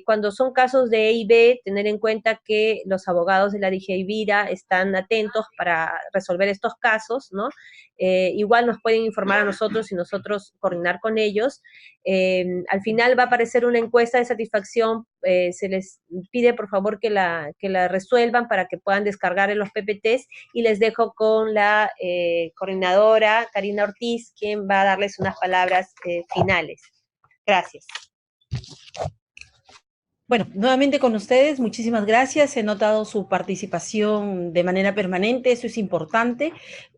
Cuando son casos de E y B, tener en cuenta que los abogados de la DIGEIVIRA están atentos para resolver estos casos, ¿no? Igual nos pueden informar a nosotros y nosotros coordinar con ellos. Al final va a aparecer una encuesta de satisfacción, se les pide por favor que la resuelvan para que puedan descargar en los PPTs y les dejo con la coordinadora Karina Ortiz, quien va a darles unas palabras finales. Gracias. Bueno, nuevamente con ustedes, muchísimas gracias. He notado su participación de manera permanente, eso es importante.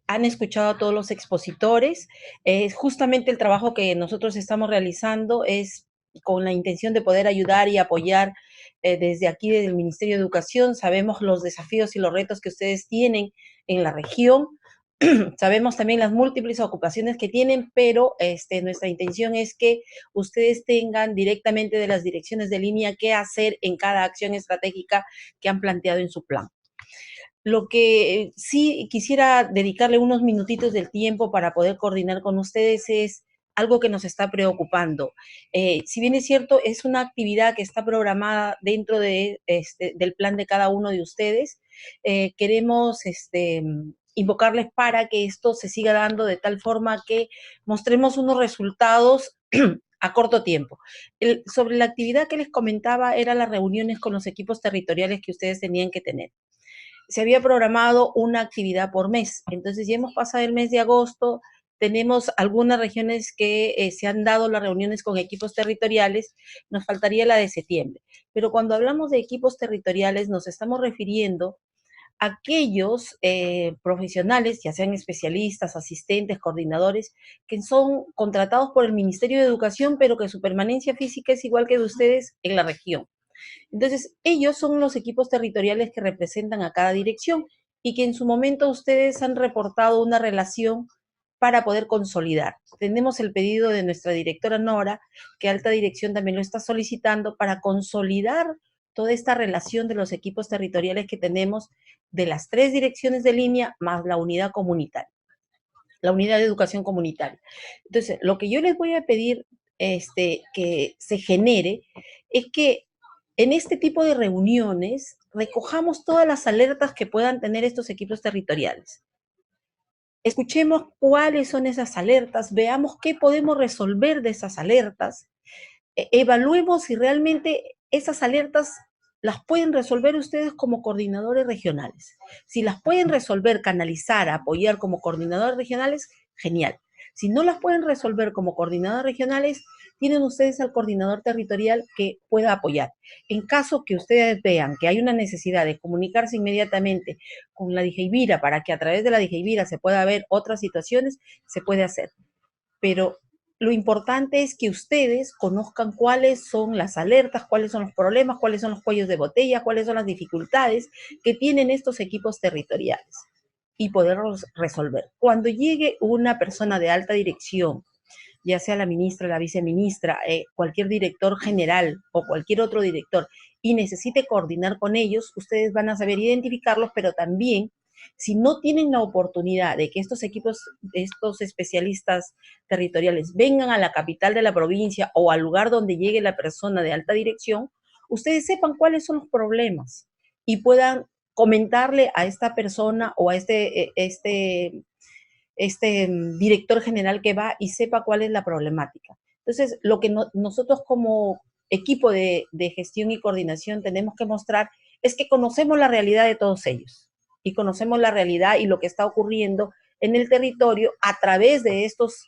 Han escuchado a todos los expositores. Justamente el trabajo que nosotros estamos realizando es con la intención de poder ayudar y apoyar desde aquí, desde el Ministerio de Educación. Sabemos los desafíos y los retos que ustedes tienen en la región. Sabemos también las múltiples ocupaciones que tienen, pero nuestra intención es que ustedes tengan directamente de las direcciones de línea qué hacer en cada acción estratégica que han planteado en su plan. Lo que sí quisiera dedicarle unos minutitos del tiempo para poder coordinar con ustedes es algo que nos está preocupando. Si bien es cierto, es una actividad que está programada dentro del plan de cada uno de ustedes, queremos invocarles para que esto se siga dando de tal forma que mostremos unos resultados a corto tiempo. Sobre la actividad que les comentaba, eran las reuniones con los equipos territoriales que ustedes tenían que tener. Se había programado una actividad por mes, entonces ya hemos pasado el mes de agosto, tenemos algunas regiones que se han dado las reuniones con equipos territoriales, nos faltaría la de septiembre. Pero cuando hablamos de equipos territoriales nos estamos refiriendo aquellos profesionales, ya sean especialistas, asistentes, coordinadores, que son contratados por el Ministerio de Educación, pero que su permanencia física es igual que de ustedes en la región. Entonces, ellos son los equipos territoriales que representan a cada dirección y que en su momento ustedes han reportado una relación para poder consolidar. Tenemos el pedido de nuestra directora Nora, que Alta Dirección también lo está solicitando, para consolidar toda esta relación de los equipos territoriales que tenemos de las 3 direcciones de línea más la unidad comunitaria, la unidad de educación comunitaria. Entonces, lo que yo les voy a pedir que se genere es que en este tipo de reuniones recojamos todas las alertas que puedan tener estos equipos territoriales. Escuchemos cuáles son esas alertas, veamos qué podemos resolver de esas alertas, evaluemos si realmente esas alertas las pueden resolver ustedes como coordinadores regionales. Si las pueden resolver, canalizar, apoyar como coordinadores regionales, genial. Si no las pueden resolver como coordinadores regionales, tienen ustedes al coordinador territorial que pueda apoyar. En caso que ustedes vean que hay una necesidad de comunicarse inmediatamente con la DIGEIVIRA para que a través de la DIGEIVIRA se pueda ver otras situaciones, se puede hacer. Pero lo importante es que ustedes conozcan cuáles son las alertas, cuáles son los problemas, cuáles son los cuellos de botella, cuáles son las dificultades que tienen estos equipos territoriales y poderlos resolver. Cuando llegue una persona de alta dirección, ya sea la ministra, la viceministra, cualquier director general o cualquier otro director, y necesite coordinar con ellos, ustedes van a saber identificarlos, pero también, si no tienen la oportunidad de que estos equipos, estos especialistas territoriales vengan a la capital de la provincia o al lugar donde llegue la persona de alta dirección, ustedes sepan cuáles son los problemas y puedan comentarle a esta persona o a este director general que va y sepa cuál es la problemática. Entonces, lo que nosotros como equipo de gestión y coordinación tenemos que mostrar es que conocemos la realidad de todos ellos y conocemos la realidad y lo que está ocurriendo en el territorio a través de estos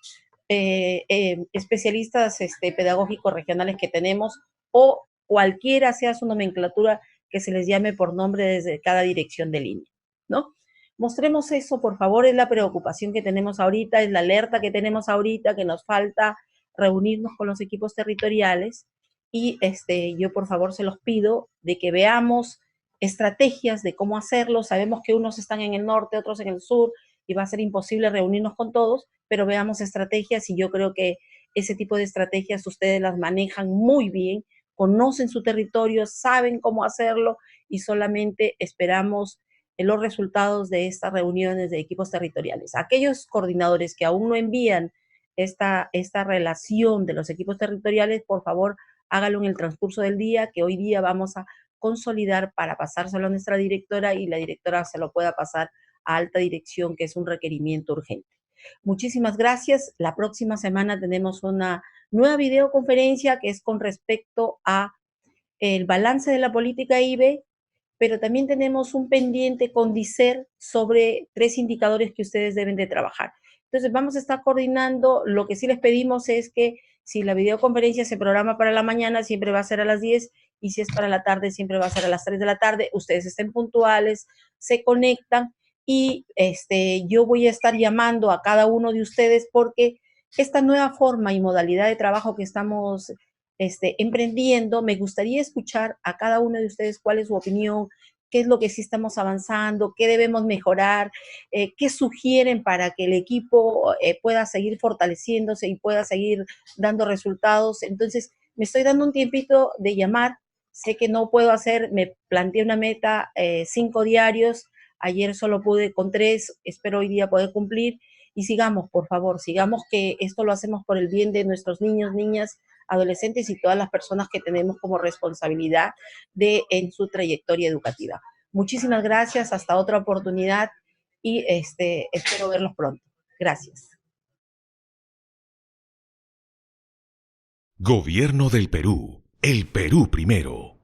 especialistas pedagógicos regionales que tenemos o cualquiera sea su nomenclatura que se les llame por nombre desde cada dirección de línea, ¿no? Mostremos eso, por favor, es la preocupación que tenemos ahorita, es la alerta que tenemos ahorita, que nos falta reunirnos con los equipos territoriales y yo por favor se los pido de que veamos estrategias de cómo hacerlo. Sabemos que unos están en el norte, otros en el sur y va a ser imposible reunirnos con todos, pero veamos estrategias y yo creo que ese tipo de estrategias ustedes las manejan muy bien, conocen su territorio, saben cómo hacerlo y solamente esperamos los resultados de estas reuniones de equipos territoriales. Aquellos coordinadores que aún no envían esta relación de los equipos territoriales, por favor, hágalo en el transcurso del día, que hoy día vamos a consolidar para pasárselo a nuestra directora y la directora se lo pueda pasar a alta dirección, que es un requerimiento urgente. Muchísimas gracias. La próxima semana tenemos una nueva videoconferencia que es con respecto a el balance de la política IBE, pero también tenemos un pendiente con DICER sobre 3 indicadores que ustedes deben de trabajar. Entonces vamos a estar coordinando. Lo que sí les pedimos es que si la videoconferencia se programa para la mañana, siempre va a ser a las 10, y si es para la tarde, siempre va a ser a las 3 de la tarde. Ustedes estén puntuales, se conectan, y yo voy a estar llamando a cada uno de ustedes porque esta nueva forma y modalidad de trabajo que estamos emprendiendo, me gustaría escuchar a cada uno de ustedes cuál es su opinión, qué es lo que sí estamos avanzando, qué debemos mejorar, qué sugieren para que el equipo pueda seguir fortaleciéndose y pueda seguir dando resultados. Entonces, me estoy dando un tiempito de llamar. Sé que no puedo hacer, me planteé una meta, 5 diarios, ayer solo pude con 3, espero hoy día poder cumplir, y sigamos, por favor, sigamos, que esto lo hacemos por el bien de nuestros niños, niñas, adolescentes y todas las personas que tenemos como responsabilidad en su trayectoria educativa. Muchísimas gracias, hasta otra oportunidad y espero verlos pronto. Gracias. Gobierno del Perú. El Perú primero.